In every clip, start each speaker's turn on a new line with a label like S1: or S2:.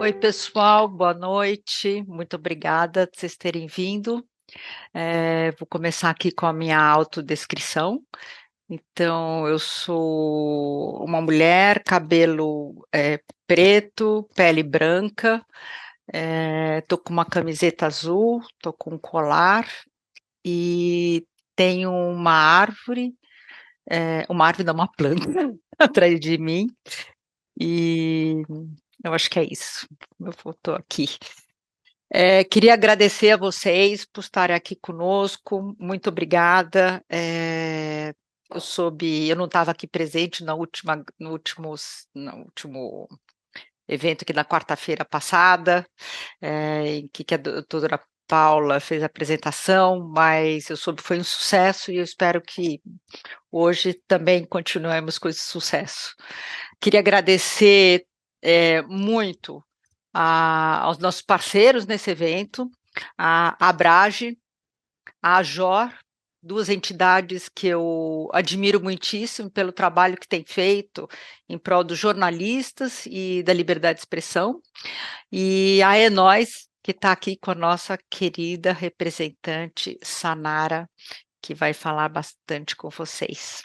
S1: Oi, pessoal, boa noite. Muito obrigada por vocês terem vindo. Vou começar aqui com a minha autodescrição. Então, eu sou uma mulher, cabelo preto, pele branca, tô com uma camiseta azul, tô com um colar e tenho uma árvore, não, uma planta atrás de mim. E eu acho que é isso. Eu estou aqui. Queria agradecer a vocês por estarem aqui conosco, muito obrigada. Eu não estava aqui presente no último evento aqui na quarta-feira passada, em que a doutora Paula fez a apresentação, mas eu soube que foi um sucesso e eu espero que hoje também continuemos com esse sucesso. Queria agradecer muito aos nossos parceiros nesse evento, a Abrage, a AJOR, duas entidades que eu admiro muitíssimo pelo trabalho que têm feito em prol dos jornalistas e da liberdade de expressão, e a Enóis, que está aqui com a nossa querida representante Sanara, que vai falar bastante com vocês.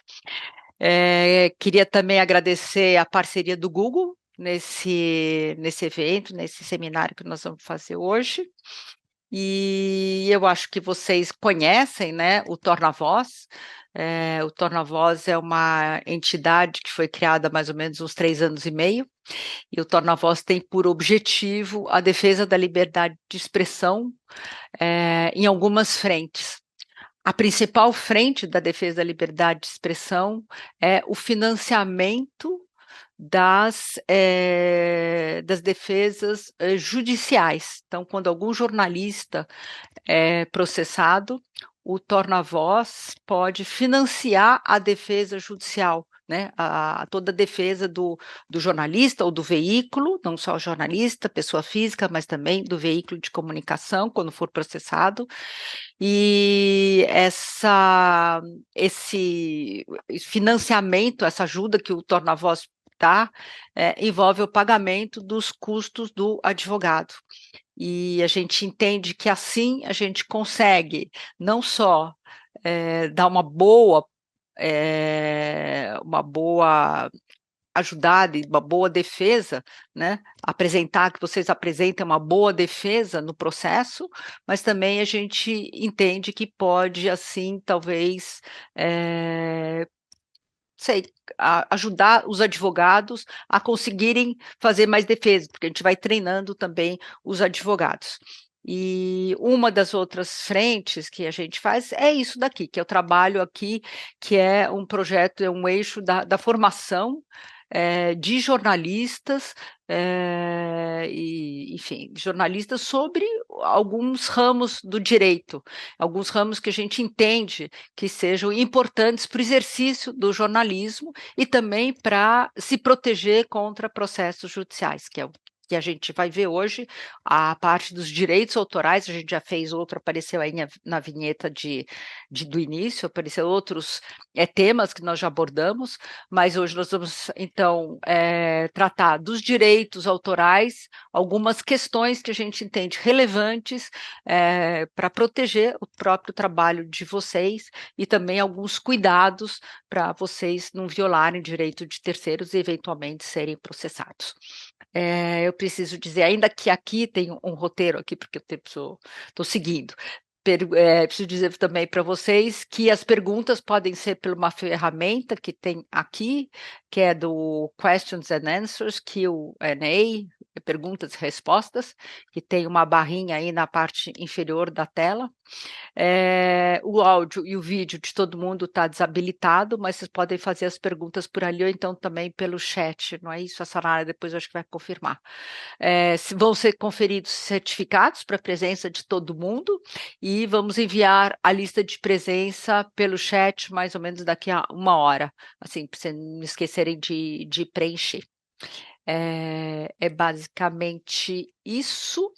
S1: Queria também agradecer a parceria do Google nesse evento, nesse seminário que nós vamos fazer hoje. E eu acho que vocês conhecem, né, o Torna-Voz. O Torna-Voz é uma entidade que foi criada há mais ou menos uns 3 anos e meio, e o Torna-Voz tem por objetivo a defesa da liberdade de expressão em algumas frentes. A principal frente da defesa da liberdade de expressão é o financiamento das defesas judiciais. Então, quando algum jornalista é processado, o Torna-Voz pode financiar a defesa judicial, né? Toda a defesa do jornalista ou do veículo, não só o jornalista, pessoa física, mas também do veículo de comunicação, quando for processado. E esse financiamento, essa ajuda que o Torna-Voz dá, envolve o pagamento dos custos do advogado. E a gente entende que assim a gente consegue não só dar uma boa ajudada e uma boa defesa, né? Apresentar que vocês apresentem uma boa defesa no processo, mas também a gente entende que pode, assim, talvez, sei, ajudar os advogados a conseguirem fazer mais defesa, porque a gente vai treinando também os advogados. E uma das outras frentes que a gente faz é isso daqui, que é o trabalho aqui, que é um projeto, é um eixo da formação de jornalistas, enfim, jornalistas sobre alguns ramos do direito, alguns ramos que a gente entende que sejam importantes para o exercício do jornalismo e também para se proteger contra processos judiciais, que é o que a gente vai ver hoje, a parte dos direitos autorais. A gente já fez outro, apareceu aí na vinheta do início, apareceram outros temas que nós já abordamos, mas hoje nós vamos, então, tratar dos direitos autorais, algumas questões que a gente entende relevantes para proteger o próprio trabalho de vocês e também alguns cuidados para vocês não violarem direito de terceiros e eventualmente serem processados. Eu preciso dizer, ainda que aqui tem um roteiro aqui, porque eu estou seguindo, preciso dizer também para vocês que as perguntas podem ser por uma ferramenta que tem aqui, que é do Questions and Answers, Q&A, perguntas e respostas, que tem uma barrinha aí na parte inferior da tela. O áudio e o vídeo de todo mundo está desabilitado, mas vocês podem fazer as perguntas por ali ou então também pelo chat, não é isso? A Sanara depois eu acho que vai confirmar. Vão ser conferidos certificados para a presença de todo mundo e vamos enviar a lista de presença pelo chat mais ou menos daqui a 1 hora, assim, para vocês não esquecerem de preencher. É basicamente isso.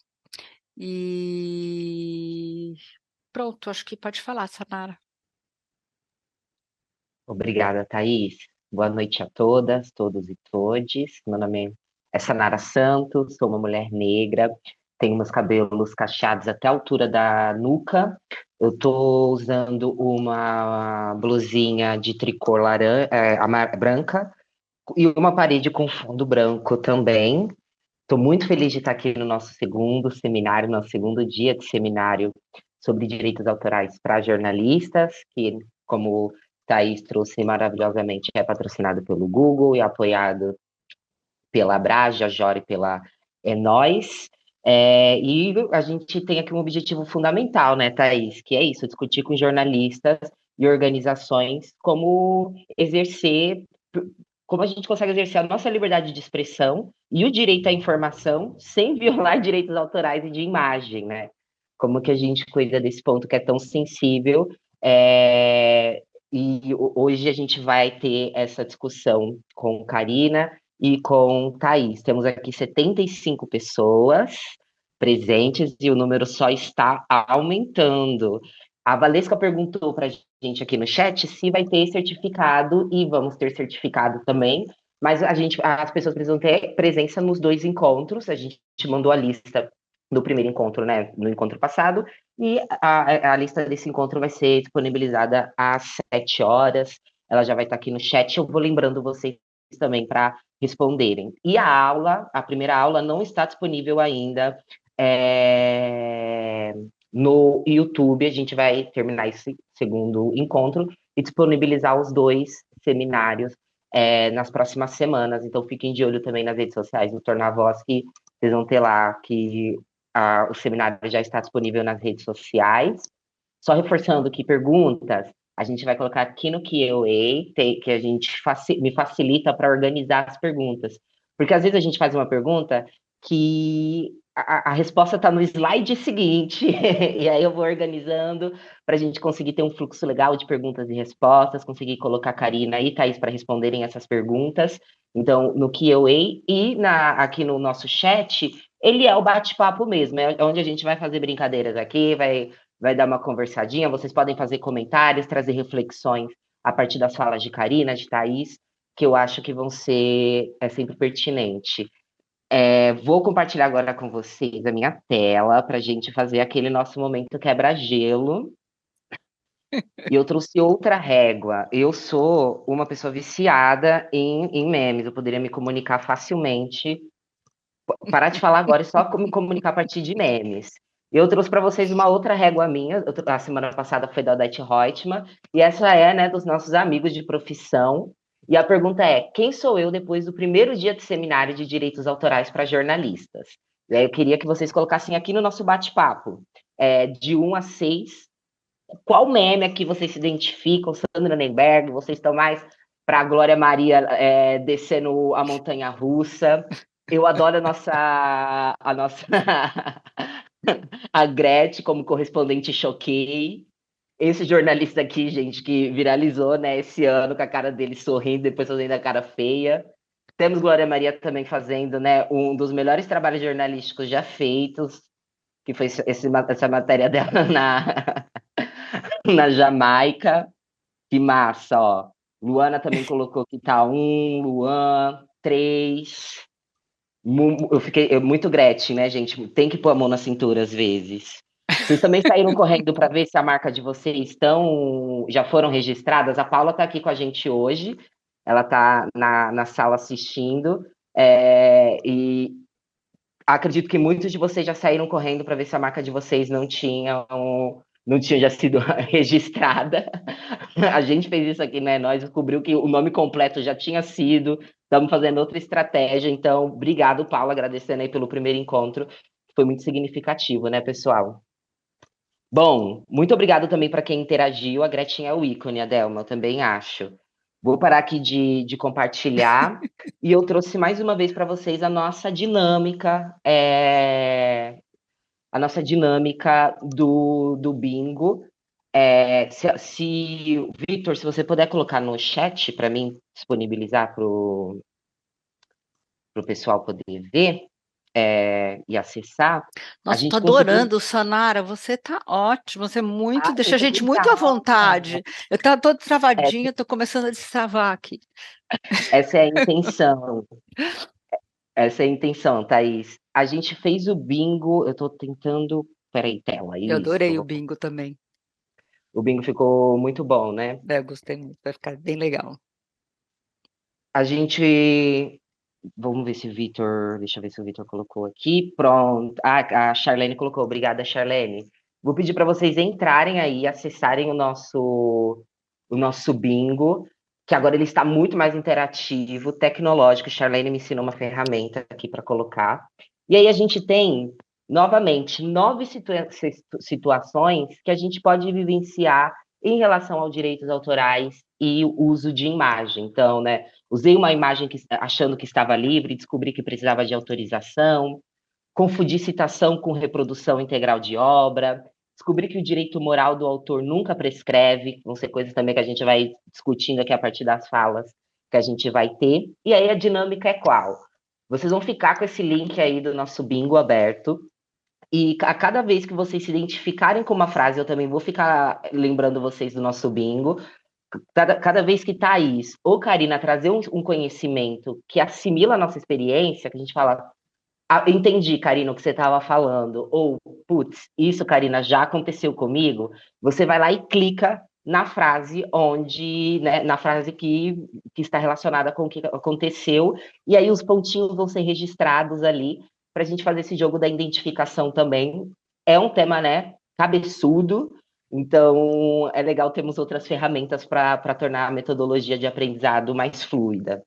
S1: E pronto, acho que pode falar, Sanara.
S2: Obrigada, Thaís. Boa noite a todas, todos e todes. Meu nome é Sanara Santos, sou uma mulher negra, tenho meus cabelos cacheados até a altura da nuca. Eu estou usando uma blusinha de tricô laranja, branca, e uma parede com fundo branco também. Estou muito feliz de estar aqui no nosso segundo seminário, nosso segundo dia de seminário sobre direitos autorais para jornalistas, que, como Thaís trouxe maravilhosamente, é patrocinado pelo Google e apoiado pela Abraja, Jora e pela Nós. E a gente tem aqui um objetivo fundamental, né, Thaís? Que é isso, discutir com jornalistas e organizações como a gente consegue exercer a nossa liberdade de expressão e o direito à informação sem violar direitos autorais e de imagem, né? Como que a gente cuida desse ponto que é tão sensível. E hoje a gente vai ter essa discussão com Karina e com Thaís. Temos aqui 75 pessoas presentes e o número só está aumentando. A Valesca perguntou para a gente aqui no chat se vai ter certificado, e vamos ter certificado também, mas as pessoas precisam ter presença nos dois encontros. A gente mandou a lista do primeiro encontro, né, no encontro passado, e a lista desse encontro vai ser disponibilizada às 7 horas. Ela já vai estar aqui no chat. Eu vou lembrando vocês também para responderem. E a primeira aula não está disponível ainda no YouTube. A gente vai terminar esse segundo encontro e disponibilizar os dois seminários nas próximas semanas. Então fiquem de olho também nas redes sociais do Torna-Voz, que vocês vão ter lá que o seminário já está disponível nas redes sociais. Só reforçando que perguntas a gente vai colocar aqui no Q&A, que a gente me facilita para organizar as perguntas. Porque às vezes a gente faz uma pergunta que a resposta está no slide seguinte, e aí eu vou organizando para a gente conseguir ter um fluxo legal de perguntas e respostas, conseguir colocar a Karina e Thaís para responderem essas perguntas. Então, no Q&A e aqui no nosso chat, ele é o bate-papo mesmo, é onde a gente vai fazer brincadeiras aqui, vai dar uma conversadinha. Vocês podem fazer comentários, trazer reflexões a partir das falas de Karina, de Thaís, que eu acho que vão ser sempre pertinente. Vou compartilhar agora com vocês a minha tela para a gente fazer aquele nosso momento quebra-gelo. E eu trouxe outra régua. Eu sou uma pessoa viciada em memes. Eu poderia me comunicar facilmente. Parar de falar agora e só me comunicar a partir de memes. Eu trouxe para vocês uma outra régua minha. A semana passada foi da Odete Reutemann. E essa é, né, dos nossos amigos de profissão. E a pergunta é: quem sou eu depois do primeiro dia de seminário de direitos autorais para jornalistas? E aí eu queria que vocês colocassem aqui no nosso bate-papo, de 1 a 6, qual meme aqui vocês se identificam? Sandra Nemberg, vocês estão mais para a Glória Maria descendo a montanha russa. Eu adoro a nossa a Gretchen como correspondente Choquei. Esse jornalista aqui, gente, que viralizou, né, esse ano, com a cara dele sorrindo, depois fazendo a cara feia. Temos Glória Maria também fazendo, né, um dos melhores trabalhos jornalísticos já feitos, que foi essa matéria dela na Jamaica. Que massa, ó. Luana também colocou que tá 1, Luan, 3. Eu fiquei muito Gretchen, né, gente? Tem que pôr a mão na cintura às vezes. Vocês também saíram correndo para ver se a marca de vocês já foram registradas? A Paula está aqui com a gente hoje, ela está na sala assistindo, e acredito que muitos de vocês já saíram correndo para ver se a marca de vocês não tinha já sido registrada. A gente fez isso aqui, né? Nós descobriu que o nome completo já tinha sido. Estamos fazendo outra estratégia. Então, obrigado, Paulo, agradecendo aí pelo primeiro encontro. Foi muito significativo, né, pessoal? Bom, muito obrigado também para quem interagiu. A Gretchen é o ícone, Adelma, eu também acho. Vou parar aqui de compartilhar. E eu trouxe mais uma vez para vocês a nossa dinâmica, do bingo. Vitor, se você puder colocar no chat para mim disponibilizar para o pessoal poder ver e acessar.
S1: Nossa, estou adorando, Sanara, você está ótimo, você deixa a gente muito à vontade. Eu estou toda travadinha, estou começando a destravar aqui.
S2: Essa é a intenção. Essa é a intenção, Thaís. A gente fez o bingo, eu tô tentando. Peraí, tela,
S1: Eu
S2: isso.
S1: adorei o bingo também.
S2: O bingo ficou muito bom, né?
S1: Eu gostei muito, vai ficar bem legal.
S2: A gente. Vamos ver se o Vitor. Deixa eu ver se o Vitor colocou aqui. Pronto. Ah, a Charlene colocou. Obrigada, Charlene. Vou pedir para vocês entrarem aí, acessarem o nosso bingo, que agora ele está muito mais interativo, tecnológico. Charlene me ensinou uma ferramenta aqui para colocar. E aí a gente tem, novamente, nove situações que a gente pode vivenciar em relação aos direitos autorais e o uso de imagem. Então, né, usei uma imagem achando que estava livre, descobri que precisava de autorização, confundi citação com reprodução integral de obra, descobri que o direito moral do autor nunca prescreve, vão ser coisas também que a gente vai discutindo aqui a partir das falas que a gente vai ter. E aí a dinâmica é qual? Vocês vão ficar com esse link aí do nosso bingo aberto, e a cada vez que vocês se identificarem com uma frase, eu também vou ficar lembrando vocês do nosso bingo. Cada vez que Thaís ou Karina trazer um conhecimento que assimila a nossa experiência, que a gente fala, entendi, Karina, o que você estava falando, ou, putz, isso, Karina, já aconteceu comigo, você vai lá e clica na frase onde, né, na frase que está relacionada com o que aconteceu, e aí os pontinhos vão ser registrados ali, para a gente fazer esse jogo da identificação também. É um tema, né, cabeçudo, então é legal termos outras ferramentas para tornar a metodologia de aprendizado mais fluida.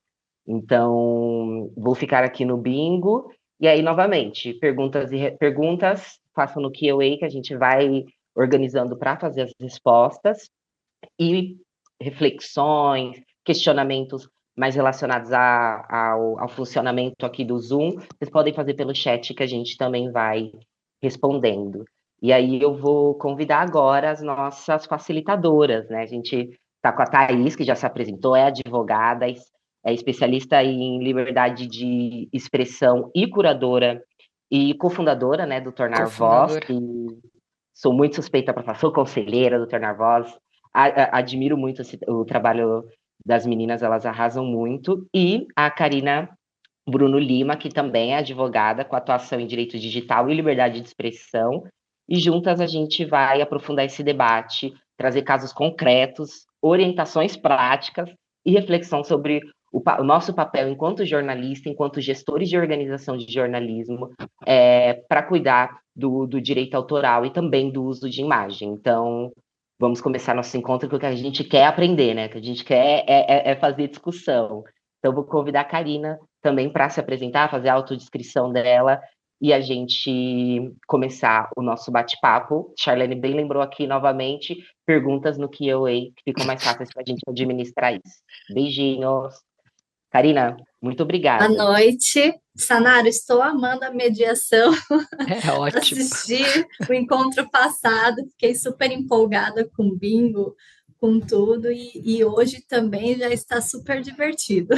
S2: Então, vou ficar aqui no bingo. E aí, novamente, perguntas, façam no Q&A que a gente vai organizando para fazer as respostas. E reflexões, questionamentos mais relacionados ao funcionamento aqui do Zoom, vocês podem fazer pelo chat que a gente também vai respondendo. E aí eu vou convidar agora as nossas facilitadoras, né? A gente está com a Thaís, que já se apresentou, é advogada, é especialista em liberdade de expressão e curadora e cofundadora, né, do Tornar Voz,
S1: Cofundadora.
S2: e sou muito suspeita para falar, sou conselheira do Tornar Voz, admiro muito o trabalho das meninas, elas arrasam muito, e a Karina Bruno Lima, que também é advogada com atuação em direito digital e liberdade de expressão, e juntas a gente vai aprofundar esse debate, trazer casos concretos, orientações práticas e reflexão sobre o nosso papel enquanto jornalista, enquanto gestores de organização de jornalismo, para cuidar do direito autoral e também do uso de imagem. Então, vamos começar nosso encontro com o que a gente quer aprender, né? O que a gente quer é fazer discussão. Então, vou convidar a Karina também para se apresentar, fazer a autodescrição dela e a gente começar o nosso bate-papo. Charlene bem lembrou aqui novamente, perguntas no Q&A, que ficam mais fáceis para a gente administrar isso. Beijinhos. Karina, muito
S3: Boa
S2: obrigada.
S3: noite. Sanaro, estou amando a mediação.
S1: É ótimo.
S3: Assisti o encontro passado, fiquei super empolgada com o bingo, com tudo, e hoje também já está super divertido.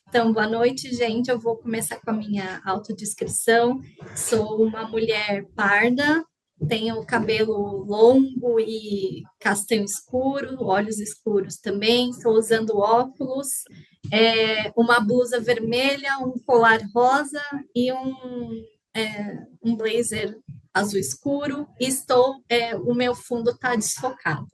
S3: Então, boa noite, gente. Eu vou começar com a minha autodescrição. Sou uma mulher parda, tenho cabelo longo e castanho escuro, olhos escuros também. Estou usando óculos, uma blusa vermelha, um colar rosa e um blazer azul escuro. E o meu fundo está desfocado.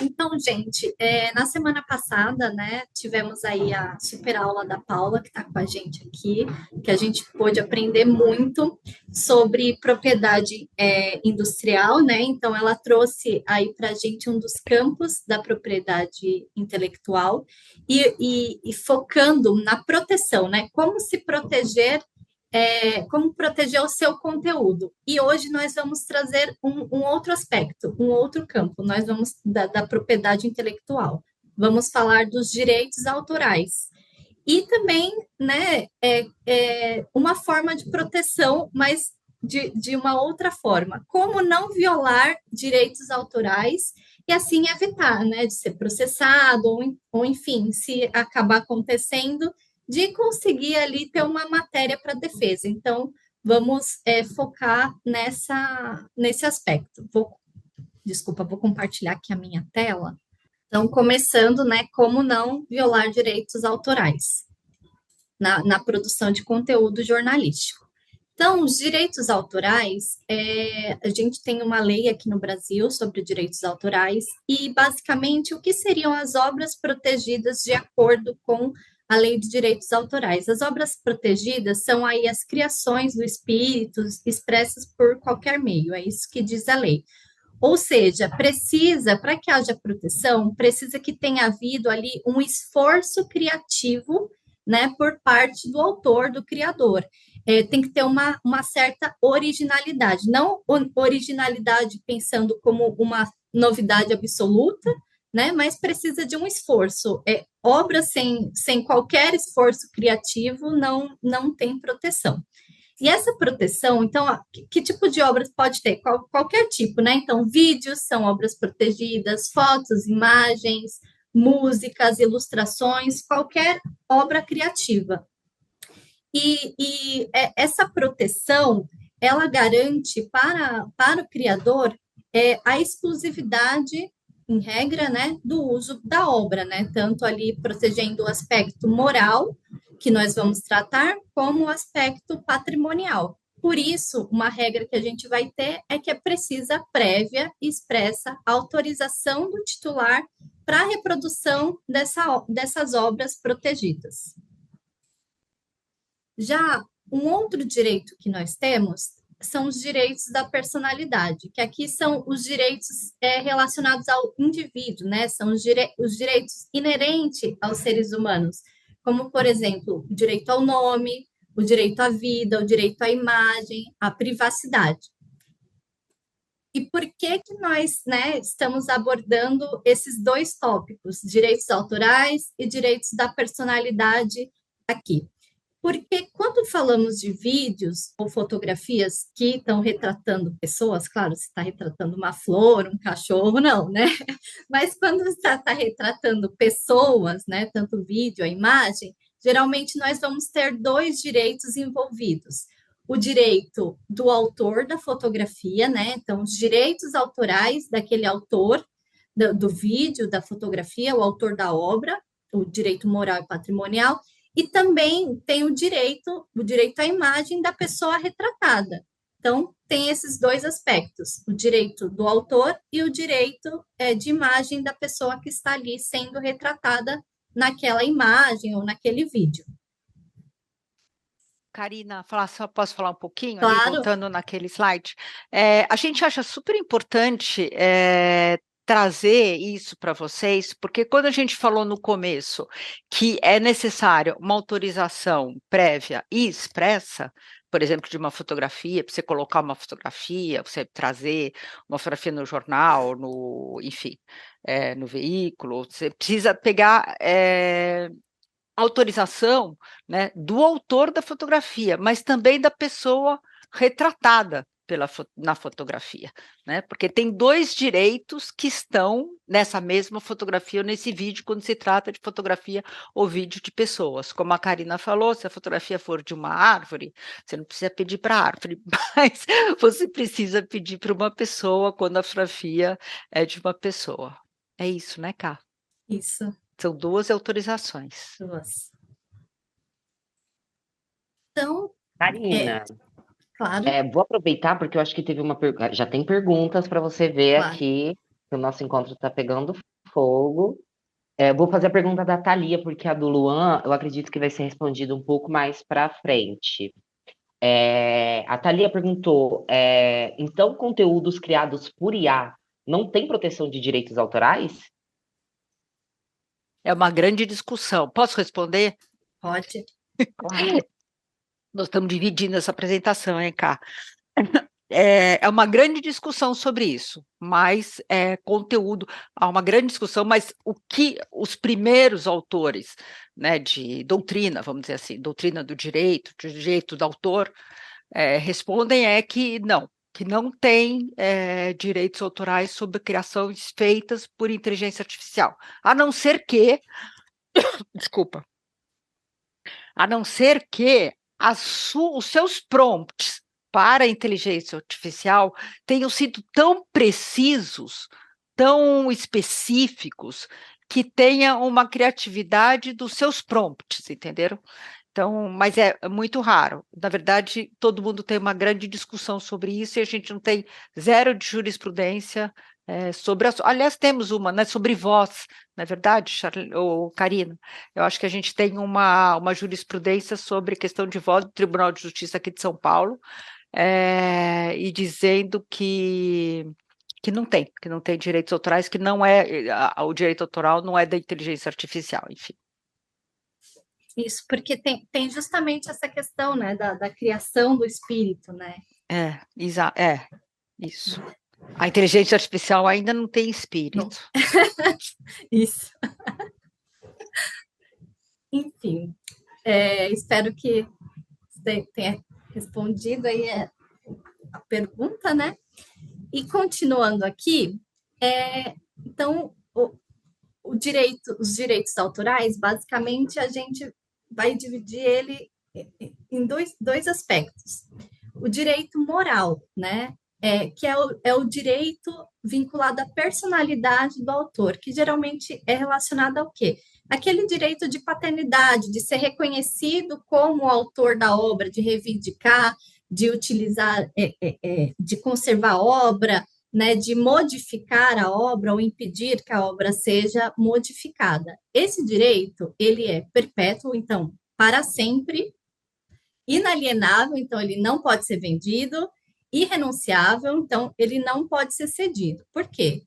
S3: Então, gente, na semana passada, né, tivemos aí a super aula da Paula, que está com a gente aqui, que a gente pôde aprender muito sobre propriedade industrial, né? Então, ela trouxe aí para a gente um dos campos da propriedade intelectual e focando na proteção, né? Como se proteger como proteger o seu conteúdo. E hoje nós vamos trazer um outro aspecto, um outro campo, nós vamos da propriedade intelectual. Vamos falar dos direitos autorais. E também, né, uma forma de proteção, mas de uma outra forma. Como não violar direitos autorais e assim evitar, né, de ser processado ou enfim, se acabar acontecendo, de conseguir ali ter uma matéria para defesa. Então, vamos focar nesse aspecto. Desculpa, vou compartilhar aqui a minha tela. Então, começando, né, como não violar direitos autorais. na produção de conteúdo jornalístico. Então, os direitos autorais, a gente tem uma lei aqui no Brasil sobre direitos autorais e, basicamente, o que seriam as obras protegidas de acordo com a lei de direitos autorais? As obras protegidas são aí as criações do espírito expressas por qualquer meio, é isso que diz a lei. Ou seja, para que haja proteção, precisa que tenha havido ali um esforço criativo, né, por parte do autor, do criador. Tem que ter uma certa originalidade, não originalidade pensando como uma novidade absoluta, né, mas precisa de um esforço. Obra sem qualquer esforço criativo não tem proteção. E essa proteção, então, que tipo de obras pode ter? Qualquer tipo, né? Então, vídeos são obras protegidas, fotos, imagens, músicas, ilustrações, qualquer obra criativa. Essa proteção, ela garante para o criador a exclusividade, em regra, né, do uso da obra, né? Tanto ali protegendo o aspecto moral, que nós vamos tratar, como o aspecto patrimonial. Por isso, uma regra que a gente vai ter é que é precisa prévia e expressa autorização do titular para a reprodução dessas obras protegidas. Já um outro direito que nós temos são os direitos da personalidade, que aqui são os direitos relacionados ao indivíduo, né? São os direitos inerentes aos seres humanos, como, por exemplo, o direito ao nome, o direito à vida, o direito à imagem, à privacidade. E por que nós, né, estamos abordando esses dois tópicos, direitos autorais e direitos da personalidade aqui? Porque quando falamos de vídeos ou fotografias que estão retratando pessoas, claro, se está retratando uma flor, um cachorro, não, né? Mas quando está retratando pessoas, né, tanto o vídeo, a imagem, geralmente nós vamos ter dois direitos envolvidos. O direito do autor da fotografia, né? Então, os direitos autorais daquele autor do vídeo, da fotografia, o autor da obra, o direito moral e patrimonial, e também tem o direito à imagem da pessoa retratada. Então, tem esses dois aspectos, o direito do autor e o direito de imagem da pessoa que está ali sendo retratada naquela imagem ou naquele vídeo.
S1: Karina, posso falar um pouquinho
S3: Claro.
S1: ali, voltando naquele slide? A gente acha super importante trazer isso para vocês, porque quando a gente falou no começo que é necessária uma autorização prévia e expressa, por exemplo, de uma fotografia, para você colocar uma fotografia, você trazer uma fotografia no jornal, enfim, no veículo, você precisa pegar autorização, né, do autor da fotografia, mas também da pessoa retratada na fotografia, né? Porque tem dois direitos que estão nessa mesma fotografia ou nesse vídeo, quando se trata de fotografia ou vídeo de pessoas. Como a Karina falou, se a fotografia for de uma árvore, você não precisa pedir para a árvore, mas você precisa pedir para uma pessoa quando a fotografia é de uma pessoa. É isso, né, Ká?
S3: Isso.
S1: São duas autorizações.
S3: Duas. Então,
S2: Karina,
S3: claro.
S2: Vou aproveitar porque eu acho que teve já tem perguntas para você ver
S3: Claro.
S2: aqui, que o nosso encontro está pegando fogo. Vou fazer a pergunta da Thalia, porque a do Luan, eu acredito que vai ser respondida um pouco mais para frente. A Thalia perguntou, então conteúdos criados por IA não tem proteção de direitos autorais?
S1: É uma grande discussão. Posso responder?
S3: Pode.
S2: Claro.
S1: Nós estamos dividindo essa apresentação, hein, Cá? É uma grande discussão sobre isso, mas conteúdo, há uma grande discussão, mas o que os primeiros autores, né, de doutrina, vamos dizer assim, doutrina do direito do autor, respondem que não tem direitos autorais sobre criações feitas por inteligência artificial, a não ser que, desculpa, a não ser que os seus prompts para a inteligência artificial tenham sido tão precisos, tão específicos, que tenha uma criatividade dos seus prompts, entenderam? Então, mas é muito raro. Na verdade, todo mundo tem uma grande discussão sobre isso e a gente não tem zero de jurisprudência sobre... Aliás, temos uma, né, sobre voz, não é verdade, ou Karina? Eu acho que a gente tem uma jurisprudência sobre questão de voz do Tribunal de Justiça aqui de São Paulo, e dizendo que não tem direitos autorais, que não o direito autoral não é da inteligência artificial, enfim.
S3: Isso, porque tem justamente essa questão, né, da criação do espírito, né?
S1: Isso. A inteligência artificial ainda não tem espírito.
S3: Não. Isso. Enfim, espero que você tenha respondido aí a pergunta, né? E continuando aqui, então, os direitos autorais, basicamente, a gente vai dividir ele em dois aspectos. O direito moral, né? Que é o direito vinculado à personalidade do autor, que geralmente é relacionado ao quê? Aquele direito de paternidade, de ser reconhecido como o autor da obra, de reivindicar, de utilizar, de conservar a obra, né, de modificar a obra ou impedir que a obra seja modificada. Esse direito, ele é perpétuo, então, para sempre, inalienável, então ele não pode ser vendido, irrenunciável, então ele não pode ser cedido. Por quê?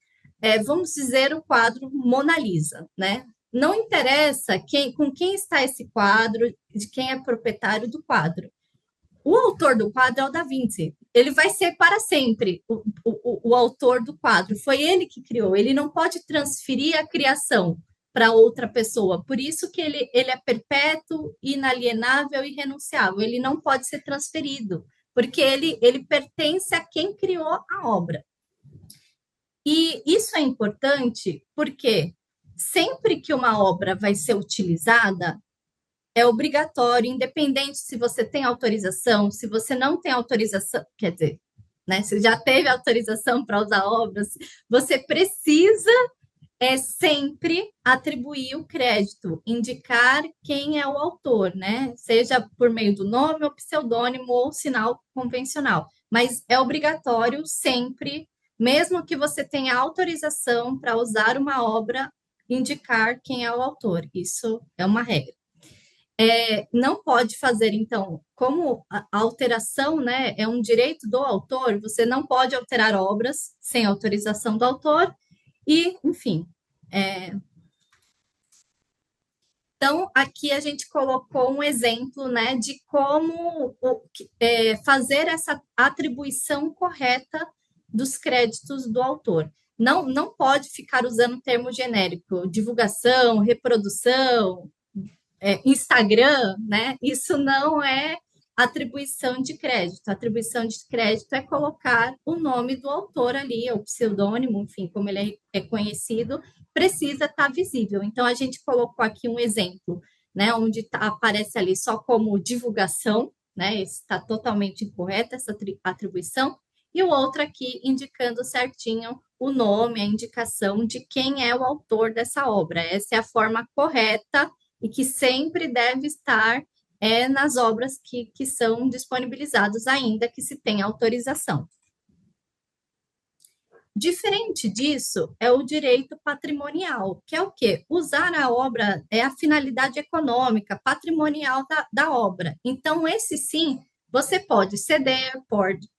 S3: Vamos dizer o quadro Mona Lisa, né? Não interessa com quem está esse quadro, de quem é proprietário do quadro. O autor do quadro é o Da Vinci. Ele vai ser para sempre o autor do quadro. Foi ele que criou. Ele não pode transferir a criação para outra pessoa. Por isso que ele é perpétuo, inalienável e irrenunciável. Ele não pode ser transferido, porque ele pertence a quem criou a obra. E isso é importante porque sempre que uma obra vai ser utilizada, é obrigatório, independente se você tem autorização, se você não tem autorização, quer dizer, né, se já teve autorização para usar obras, você precisa sempre atribuir o crédito, indicar quem é o autor, né? Seja por meio do nome ou pseudônimo ou sinal convencional. Mas é obrigatório sempre, mesmo que você tenha autorização para usar uma obra, indicar quem é o autor. Isso é uma regra. Não pode fazer, então, como a alteração, né, é um direito do autor, você não pode alterar obras sem autorização do autor, e, enfim. Então, aqui a gente colocou um exemplo, né, de como fazer essa atribuição correta dos créditos do autor. Não pode ficar usando termo genérico, divulgação, reprodução, Instagram, né? Isso não é atribuição de crédito. A atribuição de crédito é colocar o nome do autor ali, o pseudônimo, enfim, como ele é conhecido, precisa estar visível. Então, a gente colocou aqui um exemplo, né? Onde aparece ali só como divulgação, né? Está totalmente incorreta essa atribuição. E o outro aqui indicando certinho o nome, a indicação de quem é o autor dessa obra. Essa é a forma correta e que sempre deve estar nas obras que são disponibilizadas, ainda que se tenha autorização. Diferente disso, é o direito patrimonial, que é o quê? Usar a obra é a finalidade econômica, patrimonial da obra. Então, esse sim, você pode ceder,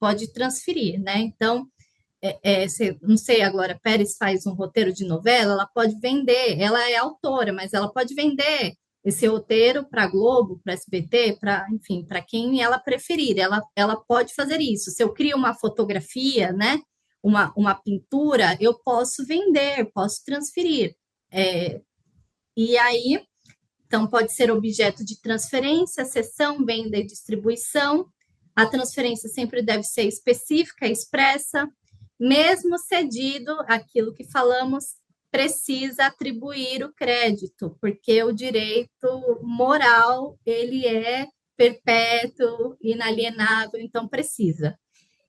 S3: pode transferir, né? Então, não sei, agora, Pérez faz um roteiro de novela, ela pode vender, ela é autora, mas ela pode vender esse roteiro para a Globo, para a SBT, enfim, para quem ela preferir, ela pode fazer isso. Se eu crio uma fotografia, né, uma pintura, eu posso vender, posso transferir. E aí, então, pode ser objeto de transferência, cessão, venda e distribuição. A transferência sempre deve ser específica, expressa. Mesmo cedido, aquilo que falamos, precisa atribuir o crédito, porque o direito moral, ele é perpétuo, inalienável, então precisa.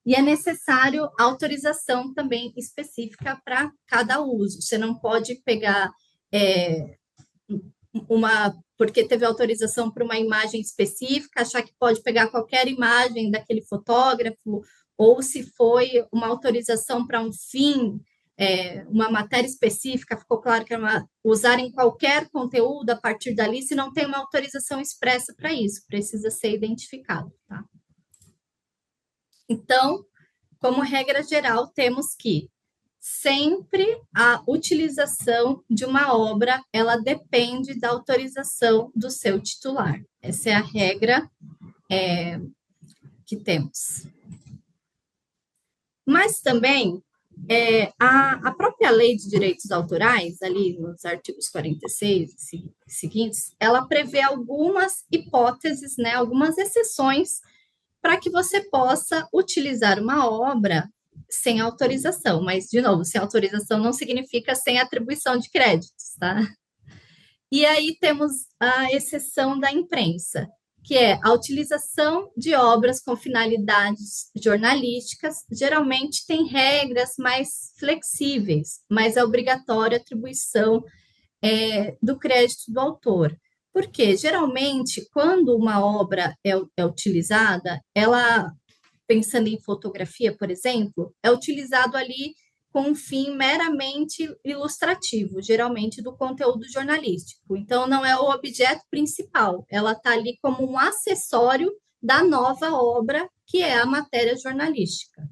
S3: E é necessário autorização também específica para cada uso. Você não pode pegar porque teve autorização para uma imagem específica, achar que pode pegar qualquer imagem daquele fotógrafo, ou se foi uma autorização para um fim, uma matéria específica, ficou claro que era usarem qualquer conteúdo a partir dali, se não tem uma autorização expressa para isso, precisa ser identificado, tá? Então, como regra geral, temos que sempre a utilização de uma obra, ela depende da autorização do seu titular. Essa é a regra que temos. Mas também, a própria Lei de Direitos Autorais, ali nos artigos 46 e seguintes, ela prevê algumas hipóteses, né, algumas exceções para que você possa utilizar uma obra sem autorização, mas, de novo, sem autorização não significa sem atribuição de créditos, tá? E aí temos a exceção da imprensa, que é a utilização de obras com finalidades jornalísticas, geralmente tem regras mais flexíveis, mas é obrigatória a atribuição do crédito do autor. Porque, geralmente, quando uma obra é utilizada, ela, pensando em fotografia, por exemplo, é utilizado ali com um fim meramente ilustrativo, geralmente do conteúdo jornalístico. Então, não é o objeto principal, ela está ali como um acessório da nova obra, que é a matéria jornalística.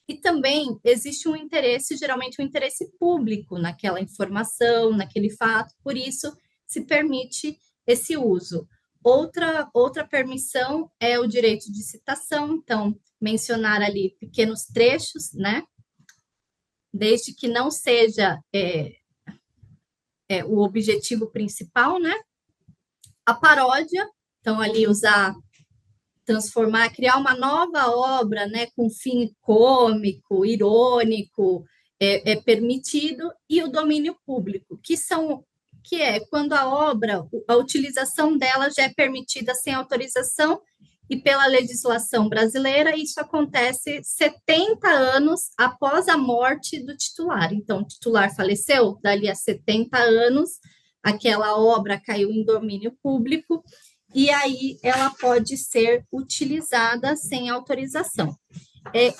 S3: E também existe um interesse, geralmente um interesse público naquela informação, naquele fato, por isso se permite esse uso. Outra permissão é o direito de citação, então, mencionar ali pequenos trechos, né? Desde que não seja o objetivo principal, né? A paródia, então, ali criar uma nova obra, né, com fim cômico, irônico, é permitido, e o domínio público, que é quando a utilização dela já é permitida sem autorização, e pela legislação brasileira, isso acontece 70 anos após a morte do titular. Então, o titular faleceu, dali a 70 anos, aquela obra caiu em domínio público, e aí ela pode ser utilizada sem autorização.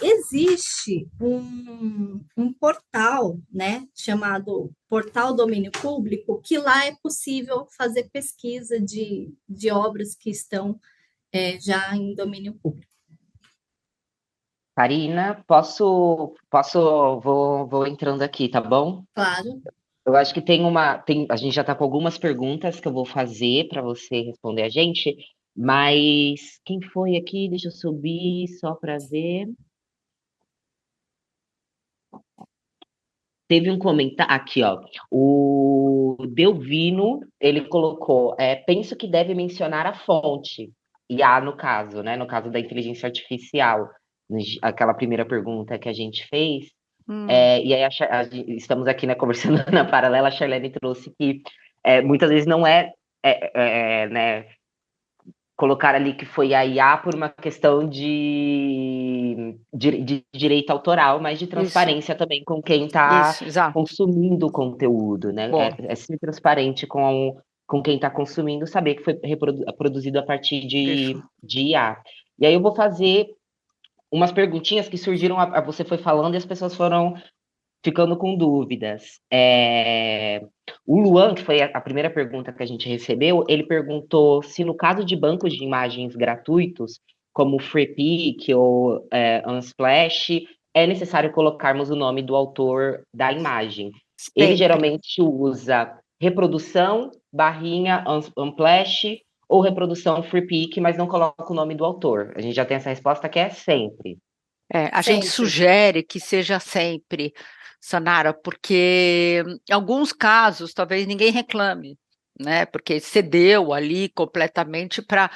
S3: Existe um portal, né, chamado Portal Domínio Público, que lá é possível fazer pesquisa de obras que estão já em domínio público.
S2: Karina, vou entrando aqui, tá bom?
S3: Claro.
S2: Eu acho que a gente já está com algumas perguntas que eu vou fazer para você responder a gente, mas quem foi aqui? Deixa eu subir só para ver. Teve um comentário aqui, ó. O Delvino, ele colocou, penso que deve mencionar a fonte, IA no caso, né? No caso da inteligência artificial, aquela primeira pergunta que a gente fez. E aí estamos aqui, né, conversando na paralela, a Charlene trouxe que muitas vezes não né, colocar ali que foi a IA por uma questão de direito autoral, mas de transparência também com quem está consumindo o conteúdo, né? Ser transparente com quem está consumindo, saber que foi produzido a partir de IA. E aí eu vou fazer umas perguntinhas que surgiram, você foi falando e as pessoas foram ficando com dúvidas. O Luan, que foi a primeira pergunta que a gente recebeu, ele perguntou se no caso de bancos de imagens gratuitos, como o Freepik ou Unsplash, é necessário colocarmos o nome do autor da imagem. Ele geralmente usa reprodução, /Unsplash, ou reprodução Freepik, mas não coloca o nome do autor. A gente já tem essa resposta que é sempre.
S1: A gente sugere que seja sempre, Sanara, porque em alguns casos talvez ninguém reclame, né? Porque cedeu ali completamente para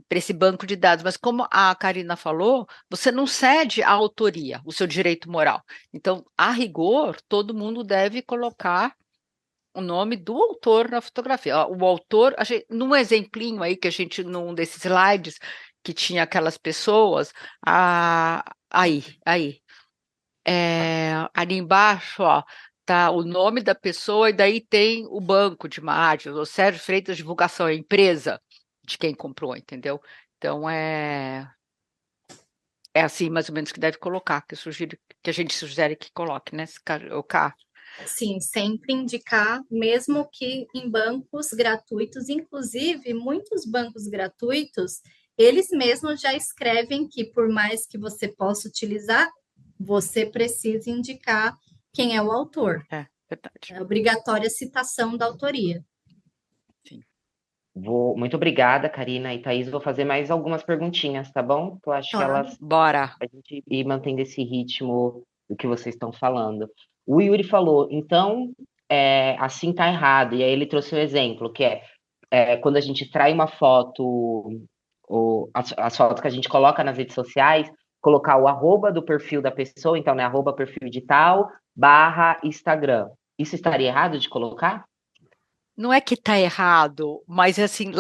S1: esse banco de dados. Mas como a Karina falou, você não cede a autoria, o seu direito moral. Então, a rigor, todo mundo deve colocar o nome do autor na fotografia. O autor, num exemplinho aí que a gente, num desses slides, que tinha aquelas pessoas, ali embaixo, ó, tá o nome da pessoa e daí tem o banco de imagens, o Sérgio Freitas Divulgação, a empresa de quem comprou, entendeu? Então é assim mais ou menos que deve colocar, que a gente sugere que coloque, né? O K.
S3: Sim, sempre indicar, mesmo que em bancos gratuitos, inclusive muitos bancos gratuitos, eles mesmos já escrevem que por mais que você possa utilizar, você precisa indicar quem é o autor.
S1: É verdade.
S3: É obrigatória a citação da autoria.
S1: Sim.
S2: Muito obrigada, Karina e Thaís. Vou fazer mais algumas perguntinhas, tá bom? Eu acho que
S3: Claro.
S1: Bora.
S2: a gente ir mantendo esse ritmo do que vocês estão falando. O Yuri falou, então, assim tá errado. E aí ele trouxe um exemplo, que quando a gente trai uma foto, as fotos que a gente coloca nas redes sociais, colocar o arroba do perfil da pessoa, então, né, arroba perfil de tal, / Instagram. Isso estaria errado de colocar?
S1: Não é que está errado, mas assim,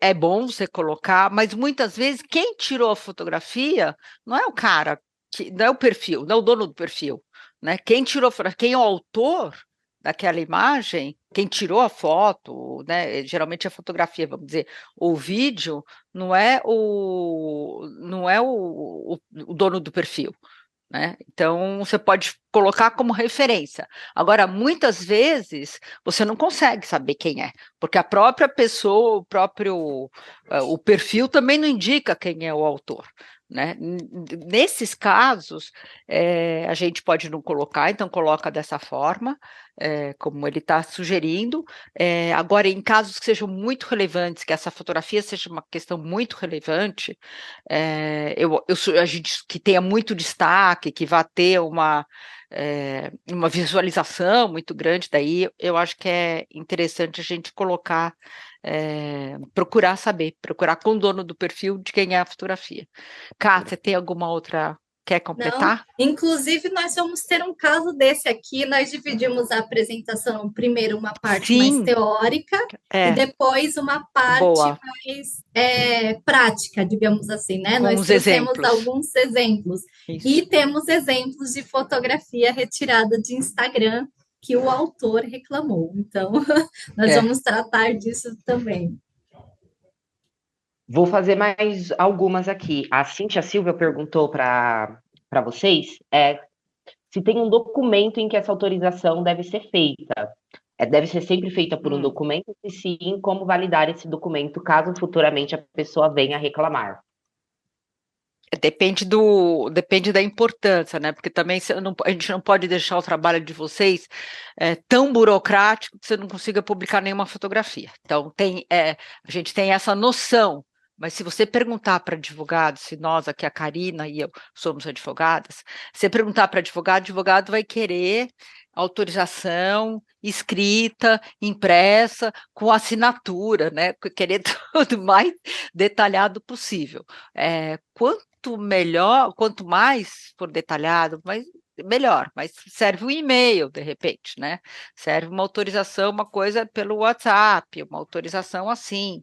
S1: é bom você colocar, mas muitas vezes quem tirou a fotografia não é o cara, não é o perfil, não é o dono do perfil, né? Quem é o autor daquela imagem, quem tirou a foto, né? Geralmente a fotografia, vamos dizer, o vídeo não é o dono do perfil. Né? Então, você pode colocar como referência. Agora, muitas vezes, você não consegue saber quem é, porque a própria pessoa, o perfil também não indica quem é o autor. Né? Nesses casos, a gente pode não colocar, então coloca dessa forma, como ele está sugerindo. Agora, em casos que sejam muito relevantes, que essa fotografia seja uma questão muito relevante, a gente que tenha muito destaque, que vá ter uma visualização muito grande, daí eu acho que é interessante a gente colocar, procurar com o dono do perfil de quem é a fotografia. Cá, você tem alguma outra? Quer completar?
S3: Não, inclusive nós vamos ter um caso desse aqui. Nós dividimos a apresentação, primeiro uma parte mais
S1: Sim,
S3: teórica e depois uma parte
S1: boa,
S3: mais prática, digamos assim, né?
S1: com
S3: Nós
S1: os
S3: trouxemos
S1: exemplos.
S3: alguns exemplos
S1: Isso.
S3: e temos exemplos de fotografia retirada de Instagram que o autor reclamou. Então, nós vamos tratar disso também.
S2: Vou fazer mais algumas aqui. A Cíntia Silva perguntou para vocês se tem um documento em que essa autorização deve ser feita. Deve ser sempre feita por um documento, e sim, como validar esse documento caso futuramente a pessoa venha reclamar.
S1: Depende da importância, né? Porque também a gente não pode deixar o trabalho de vocês tão burocrático que você não consiga publicar nenhuma fotografia. Então, a gente tem essa noção, mas se você perguntar para advogado, se nós aqui, a Karina e eu somos advogadas, se você perguntar para advogado, o advogado vai querer autorização escrita, impressa, com assinatura, né? Querer tudo mais detalhado possível. Quanto melhor, quanto mais for detalhado, melhor, mas serve um e-mail, de repente, né? Serve uma autorização, uma coisa pelo WhatsApp, uma autorização assim.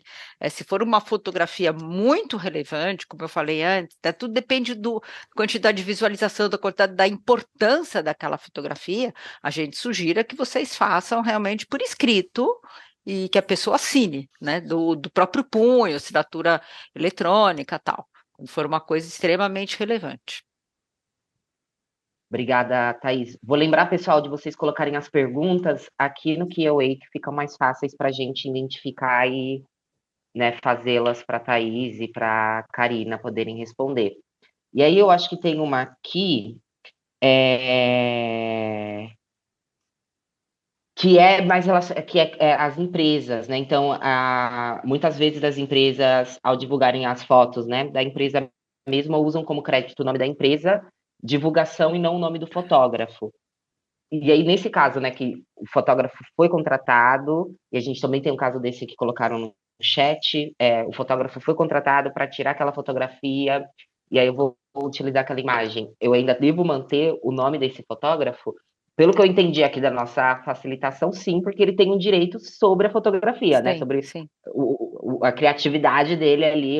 S1: Se for uma fotografia muito relevante, como eu falei antes, tudo depende da quantidade de visualização, da quantidade da importância daquela fotografia, a gente sugira que vocês façam realmente por escrito, e que a pessoa assine, né? Do próprio punho, assinatura eletrônica, tal. Quando for uma coisa extremamente relevante.
S2: Obrigada, Thaís. Vou lembrar, pessoal, de vocês colocarem as perguntas aqui no Q&A, que ficam mais fáceis para a gente identificar e, né, fazê-las para a Thaís e para a Karina poderem responder. E aí eu acho que tem uma aqui, que é mais que as empresas, né? Então, muitas vezes as empresas, ao divulgarem as fotos, né, da empresa mesma, usam como crédito o nome da empresa, divulgação e não o nome do fotógrafo. E aí, nesse caso, né, que o fotógrafo foi contratado, e a gente também tem um caso desse que colocaram no chat, o fotógrafo foi contratado para tirar aquela fotografia, e aí eu vou utilizar aquela imagem. Eu ainda devo manter o nome desse fotógrafo? Pelo que eu entendi aqui da nossa facilitação, sim, porque ele tem um direito sobre a fotografia,
S1: sim,
S2: né? Sobre
S1: sim.
S2: A criatividade dele ali,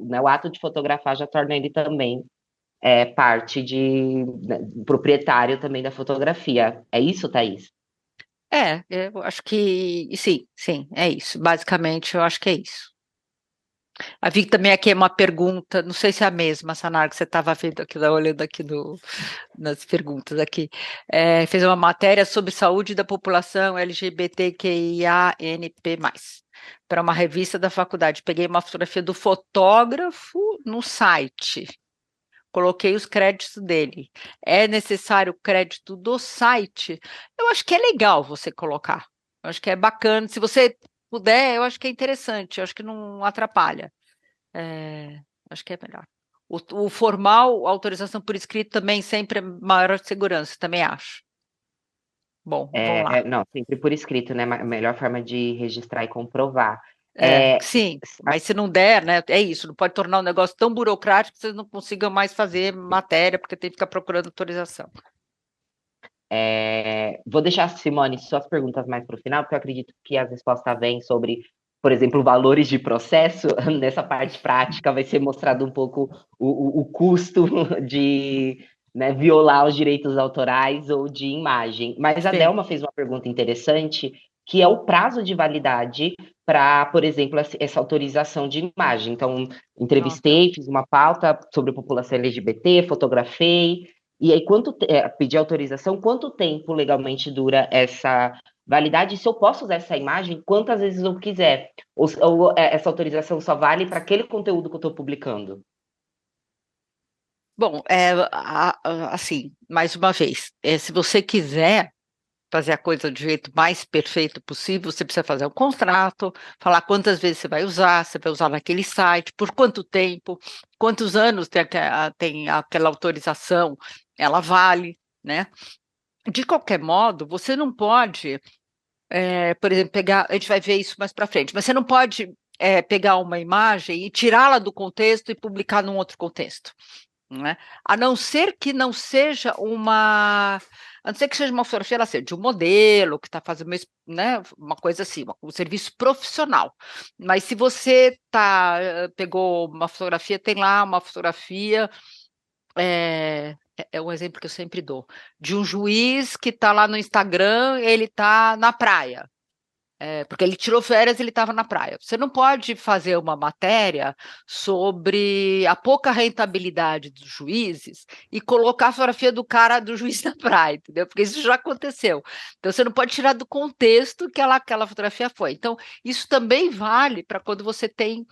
S2: né, o ato de fotografar já torna ele também parte proprietário também da fotografia. É isso, Thaís?
S1: Eu acho que sim, é isso. Basicamente, eu acho que é isso. A vi também aqui uma pergunta, não sei se é a mesma, Sanar, que você estava vendo aqui, olhando aqui nas perguntas aqui. Fez uma matéria sobre saúde da população LGBTQIANP+, para uma revista da faculdade. Peguei uma fotografia do fotógrafo no site, coloquei os créditos dele. É necessário o crédito do site? Eu acho que é legal você colocar. Eu acho que é bacana. Se você puder, eu acho que é interessante. Eu acho que não atrapalha. Acho que é melhor. O formal, a autorização por escrito também sempre é maior segurança, também acho. Bom, vamos lá.
S2: Não, sempre por escrito, né? A melhor forma de registrar e comprovar.
S1: Sim, mas se não der, né? É isso, não pode tornar um negócio tão burocrático que vocês não consigam mais fazer matéria, porque tem que ficar procurando autorização.
S2: Vou deixar, Simone, suas perguntas mais para o final, porque eu acredito que as respostas vêm sobre, por exemplo, valores de processo. Nessa parte prática vai ser mostrado um pouco o custo de, né, violar os direitos autorais ou de imagem. Mas a
S1: Sim.
S2: Delma fez uma pergunta interessante, que é o prazo de validade para, por exemplo, essa autorização de imagem. Então, entrevistei, fiz uma pauta sobre a população LGBT, fotografei. E aí, pedir autorização, quanto tempo legalmente dura essa validade? Se eu posso usar essa imagem quantas vezes eu quiser? Ou essa autorização só vale para aquele conteúdo que eu estou publicando?
S1: Bom, assim, mais uma vez, se você quiser fazer a coisa do jeito mais perfeito possível, você precisa fazer um contrato, falar quantas vezes você vai usar naquele site, por quanto tempo, quantos anos tem aquela autorização, ela vale, né? De qualquer modo, você não pode, por exemplo, a gente vai ver isso mais para frente, mas você não pode pegar uma imagem e tirá-la do contexto e publicar num outro contexto. Né? A não ser que não seja uma fotografia, ela seja de um modelo que está fazendo uma coisa assim, um serviço profissional. Mas se você pegou uma fotografia, tem lá uma fotografia, é um exemplo que eu sempre dou, de um juiz que está lá no Instagram, ele está na praia. Porque ele tirou férias e ele estava na praia. Você não pode fazer uma matéria sobre a pouca rentabilidade dos juízes e colocar a fotografia do juiz na praia, entendeu? Porque isso já aconteceu. Então, você não pode tirar do contexto que aquela fotografia foi. Então, isso também vale para quando você tem,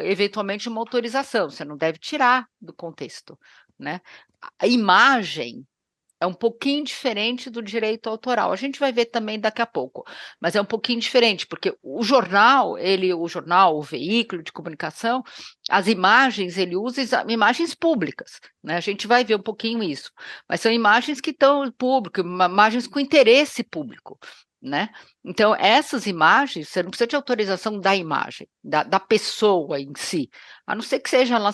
S1: eventualmente, uma autorização. Você não deve tirar do contexto, né? A imagem é um pouquinho diferente do direito autoral. A gente vai ver também daqui a pouco, mas é um pouquinho diferente, porque o jornal, o veículo de comunicação, as imagens, ele usa imagens públicas, né? A gente vai ver um pouquinho isso, mas são imagens que estão públicas, imagens com interesse público, né? Então, essas imagens, você não precisa de autorização da imagem, da pessoa em si, a não ser que seja lá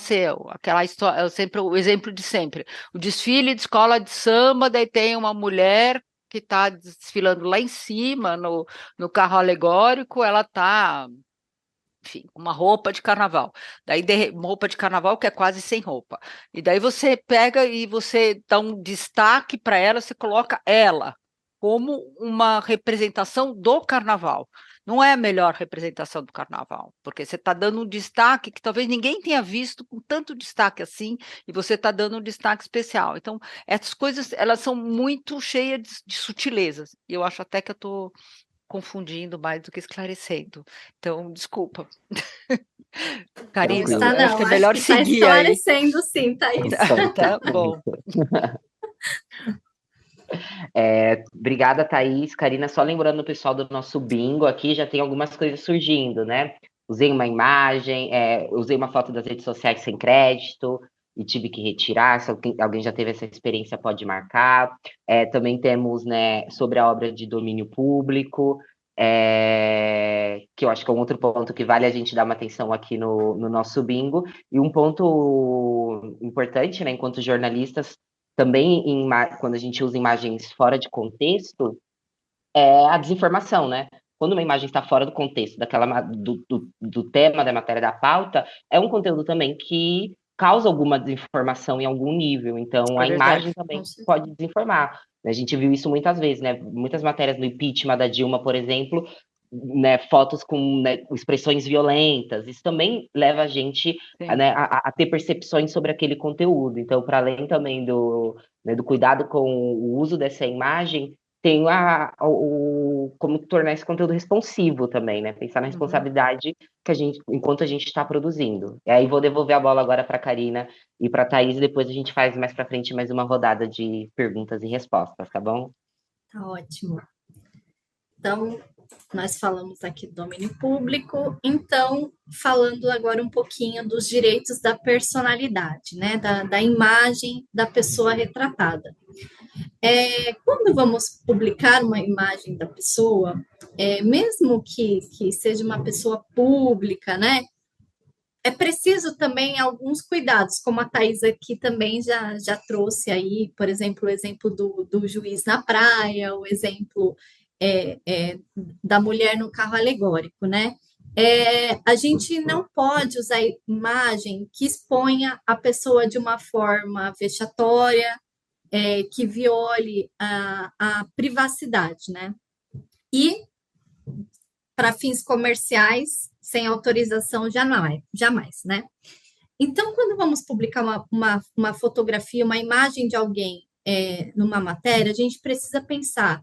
S1: aquela história, sempre o exemplo de sempre, o desfile de escola de samba, daí tem uma mulher que está desfilando lá em cima, no carro alegórico, ela está, enfim, uma roupa de carnaval. Daí, uma roupa de carnaval que é quase sem roupa. E daí você pega e você dá um destaque para ela, você coloca ela como uma representação do carnaval. Não é a melhor representação do carnaval, porque você está dando um destaque que talvez ninguém tenha visto com tanto destaque assim, e você está dando um destaque especial. Então, essas coisas, elas são muito cheias de sutilezas, e eu acho até que eu estou confundindo mais do que esclarecendo. Então, desculpa. Karina,
S3: Não está, não.
S1: acho que é melhor
S3: acho que
S1: seguir aí.
S3: Está esclarecendo sim, Thaís.
S1: Tá bom.
S2: Obrigada, Thaís. Karina, só lembrando o pessoal do nosso bingo aqui, já tem algumas coisas surgindo, né? Usei uma imagem, usei uma foto das redes sociais sem crédito e tive que retirar. Se alguém já teve essa experiência, pode marcar. Também temos, né, sobre a obra de domínio público, que eu acho que é um outro ponto que vale a gente dar uma atenção aqui no nosso bingo. E um ponto importante, né, enquanto jornalistas, também quando a gente usa imagens fora de contexto, é a desinformação, né? Quando uma imagem está fora do contexto do tema da matéria da pauta, é um conteúdo também que causa alguma desinformação em algum nível. Então,
S1: É
S2: a
S1: verdade.
S2: imagem também pode desinformar. A gente viu isso muitas vezes, né? Muitas matérias do impeachment da Dilma, por exemplo, né, fotos com, né, expressões violentas. Isso também leva a gente,
S1: Sim.
S2: né, a ter percepções sobre aquele conteúdo. Então, para além também né, do cuidado com o uso dessa imagem, tem como tornar esse conteúdo responsivo também, né? Pensar na responsabilidade que enquanto a gente está produzindo. E aí vou devolver a bola agora para a Karina e para a Thaís, e depois a gente faz mais para frente mais uma rodada de perguntas e respostas, tá bom?
S3: Tá ótimo. Então, nós falamos aqui do domínio público, então, falando agora um pouquinho dos direitos da personalidade, né, da imagem da pessoa retratada. Quando vamos publicar uma imagem da pessoa, mesmo que seja uma pessoa pública, né, é preciso também alguns cuidados, como a Thais aqui também já trouxe aí, por exemplo, o exemplo do juiz na praia, o exemplo da mulher no carro alegórico, né? A gente não pode usar imagem que exponha a pessoa de uma forma vexatória, que viole a privacidade, né? E para fins comerciais, sem autorização, jamais, né? Então, quando vamos publicar uma fotografia, uma imagem de alguém numa matéria, a gente precisa pensar: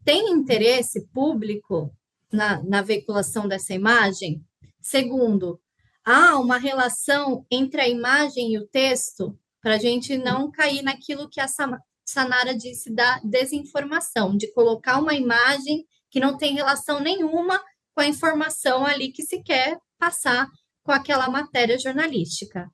S3: tem interesse público na veiculação dessa imagem? Segundo, há uma relação entre a imagem e o texto, para a gente não cair naquilo que a Sanara disse da desinformação, de colocar uma imagem que não tem relação nenhuma com a informação ali que se quer passar com aquela matéria jornalística.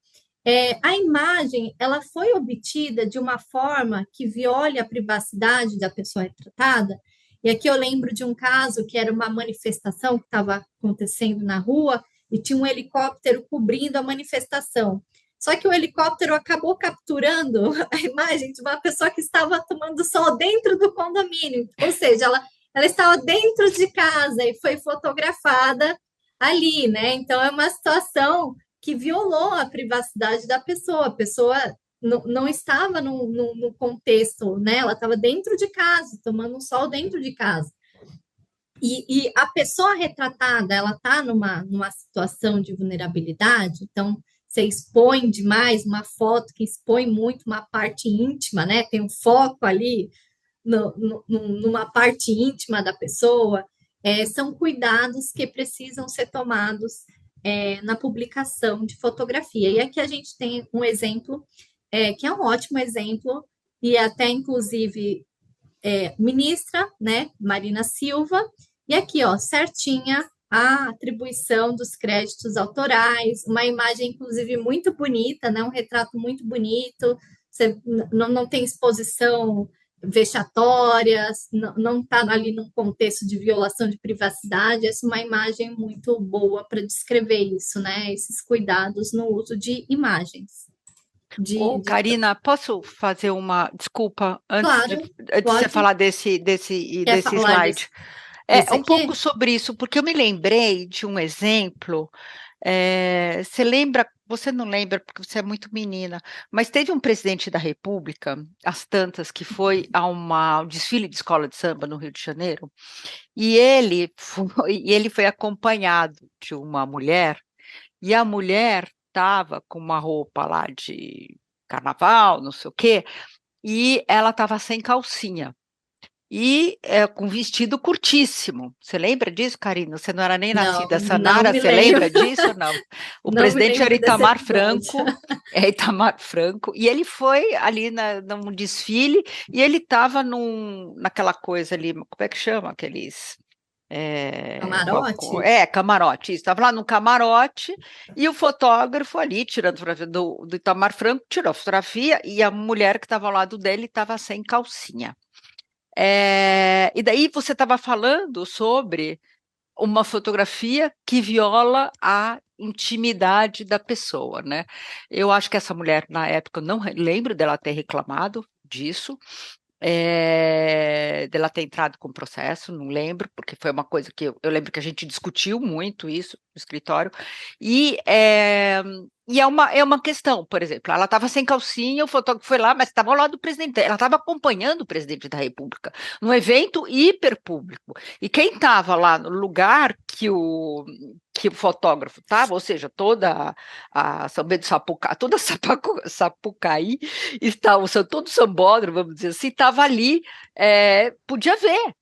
S3: A imagem, ela foi obtida de uma forma que viole a privacidade da pessoa retratada, e aqui eu lembro de um caso que era uma manifestação que estava acontecendo na rua e tinha um helicóptero cobrindo a manifestação. Só que o helicóptero acabou capturando a imagem de uma pessoa que estava tomando sol dentro do condomínio, ou seja, ela estava dentro de casa e foi fotografada ali, né? Então é uma situação que violou a privacidade da pessoa. A pessoa não estava no contexto, né? Ela estava dentro de casa, tomando um sol dentro de casa. E a pessoa retratada, ela está numa situação de vulnerabilidade, então você expõe demais uma foto que expõe muito uma parte íntima, né? Tem um foco ali numa parte íntima da pessoa. São cuidados que precisam ser tomados na publicação de fotografia. E aqui a gente tem um exemplo, que é um ótimo exemplo, e até inclusive ministra, né, Marina Silva, e aqui, ó, certinha a atribuição dos créditos autorais, uma imagem, inclusive, muito bonita, né, um retrato muito bonito, você não tem exposição vexatórias, não está ali num contexto de violação de privacidade. Essa é uma imagem muito boa para descrever isso, né? Esses cuidados no uso de imagens.
S1: Karina, posso fazer uma desculpa antes
S3: Claro,
S1: de você
S3: pode.
S1: falar desse
S3: Quer falar
S1: slide?
S3: desse
S1: Um
S3: aqui?
S1: pouco sobre isso, porque eu me lembrei de um exemplo. Você lembra? Você não lembra porque você é muito menina, mas teve um presidente da República, às tantas, que foi a um desfile de escola de samba no Rio de Janeiro, e ele foi acompanhado de uma mulher, e a mulher estava com uma roupa lá de carnaval, não sei o quê, e ela estava sem calcinha. E com vestido curtíssimo. Você lembra disso, Karina? Você não era nem nascida.
S3: Não
S1: Sanara,
S3: me
S1: você lembra
S3: lembro.
S1: disso ou não? O
S3: Não me
S1: presidente era
S3: lembro desse
S1: Itamar
S3: episódio.
S1: Franco, Itamar Franco, e ele foi ali num desfile, e ele estava naquela coisa ali, como é que chama? Aqueles...
S3: Camarote?
S1: Camarote, isso. Estava lá no camarote, e o fotógrafo ali, tirando fotografia do Itamar Franco, tirou a fotografia, e a mulher que estava ao lado dele estava sem calcinha. E daí você estava falando sobre uma fotografia que viola a intimidade da pessoa, né? Eu acho que essa mulher, na época, eu não lembro dela ter reclamado disso, dela ter entrado com processo, não lembro, porque foi uma coisa que eu lembro que a gente discutiu muito isso no escritório, e é uma questão, por exemplo, ela estava sem calcinha, o fotógrafo foi lá, mas estava ao lado do presidente, ela estava acompanhando o presidente da República, num evento hiper público, e quem estava lá no lugar que o fotógrafo estava, ou seja, toda a São Bento do Sapucaí, toda Sapucaí, todo o sambódromo, vamos dizer assim, estava ali, podia ver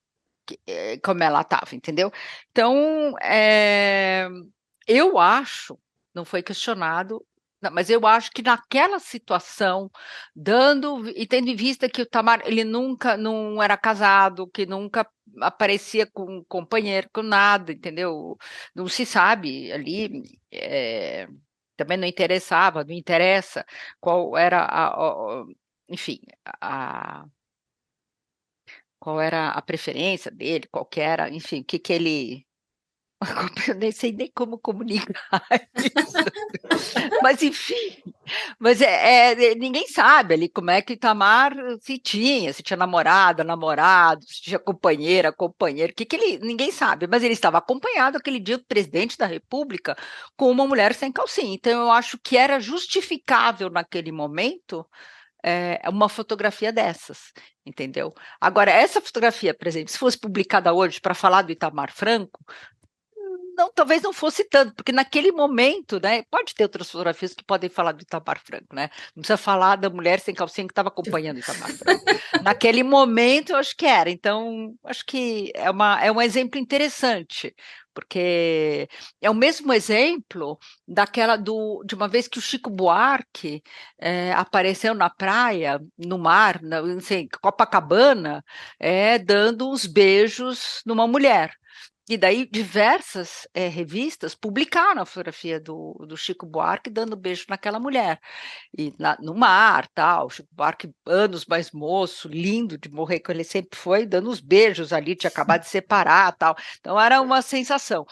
S1: como ela estava, entendeu? Então, eu acho, não foi questionado, não, mas eu acho que naquela situação, e tendo em vista que o Tamar, ele nunca não era casado, que nunca aparecia com um companheiro, com nada, entendeu? Não se sabe ali, também não interessava, não interessa qual era enfim, a, qual era a preferência dele, qual que era, enfim, o que que ele... Eu nem sei nem como comunicar isso. Mas, enfim, ninguém sabe ali como é que Itamar se tinha namorada, namorado, se tinha companheira, companheiro, que ele, ninguém sabe, mas ele estava acompanhado aquele dia do presidente da República com uma mulher sem calcinha. Então, eu acho que era justificável naquele momento uma fotografia dessas, entendeu? Agora, essa fotografia, por exemplo, se fosse publicada hoje para falar do Itamar Franco, não, talvez não fosse tanto, porque naquele momento, né, pode ter outras fotografias que podem falar do Itamar Franco, né? Não precisa falar da mulher sem calcinha que estava acompanhando o Itamar Franco. Naquele momento, eu acho que era. Então, acho que é um exemplo interessante, porque é o mesmo exemplo de uma vez que o Chico Buarque apareceu na praia, no mar, não sei, Copacabana, dando uns beijos numa mulher. E daí diversas revistas publicaram a fotografia do Chico Buarque dando beijo naquela mulher, e no mar, tal, Chico Buarque, anos mais moço, lindo de morrer, que ele sempre foi, dando os beijos ali, tinha acabado de separar, tal, então era uma sensação.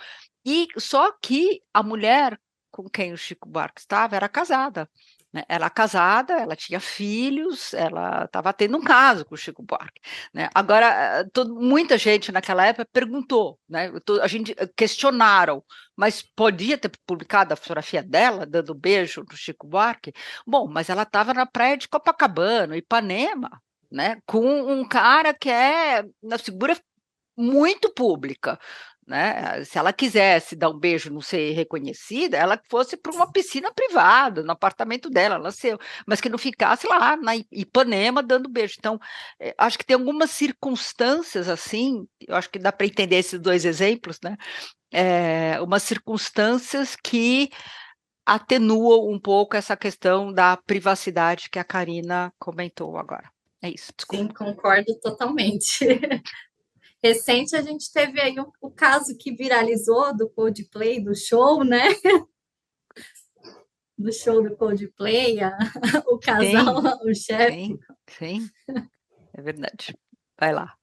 S1: E só que a mulher com quem o Chico Buarque estava era casada, né? Ela casada, ela tinha filhos, ela estava tendo um caso com o Chico Buarque, né? Agora, muita gente naquela época perguntou, né? A gente questionaram, mas podia ter publicado a fotografia dela dando beijo no Chico Buarque? Bom, mas ela estava na praia de Copacabana, Ipanema, né? Com um cara que é uma figura muito pública, né? Se ela quisesse dar um beijo, não ser reconhecida, ela que fosse para uma piscina privada, no apartamento dela, ela nasceu, mas que não ficasse lá na Ipanema dando beijo. Então, acho que tem algumas circunstâncias assim, eu acho que dá para entender esses dois exemplos, né? Umas circunstâncias que atenuam um pouco essa questão da privacidade que a Karina comentou agora. É isso, desculpa.
S3: Sim, concordo totalmente. Recente, a gente teve aí o caso que viralizou do Coldplay, do show, né? Do show do Coldplay, o casal, o chefe.
S1: Sim, é verdade. Vai lá.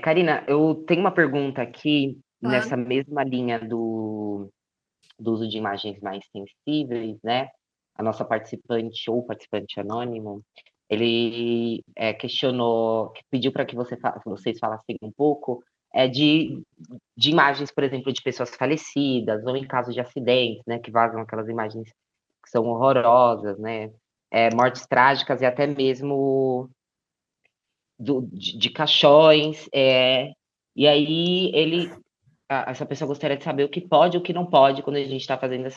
S2: Karina, eu tenho uma pergunta aqui
S3: Claro.
S2: nessa mesma linha do uso de imagens mais sensíveis, né? A nossa participante ou participante anônimo, ele questionou, pediu para que vocês falassem um pouco de imagens, por exemplo, de pessoas falecidas ou em caso de acidentes, né? Que vazam aquelas imagens que são horrorosas, né? Mortes trágicas e até mesmo de caixões. E aí essa pessoa gostaria de saber o que pode e o que não pode quando a gente está fazendo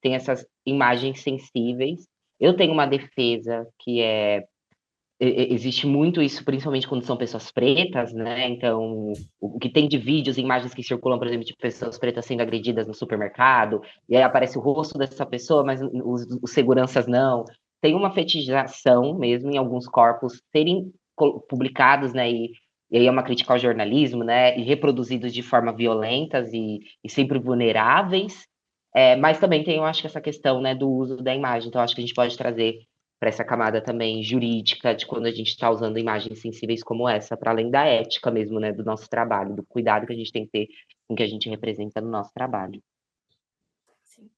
S2: tem essas imagens sensíveis. Eu tenho uma defesa que existe muito isso, principalmente quando são pessoas pretas, né? Então, o que tem de vídeos e imagens que circulam, por exemplo, de pessoas pretas sendo agredidas no supermercado, e aí aparece o rosto dessa pessoa, mas os seguranças não. Tem uma fetichização mesmo em alguns corpos serem publicados, né? E aí é uma crítica ao jornalismo, né? E reproduzidos de forma violentas e sempre vulneráveis. Mas também tem, eu acho que essa questão, né, do uso da imagem. Então, acho que a gente pode trazer para essa camada também jurídica de quando a gente está usando imagens sensíveis como essa, para além da ética mesmo, né, do nosso trabalho, do cuidado que a gente tem que ter com o que a gente representa no nosso trabalho.
S3: Sim.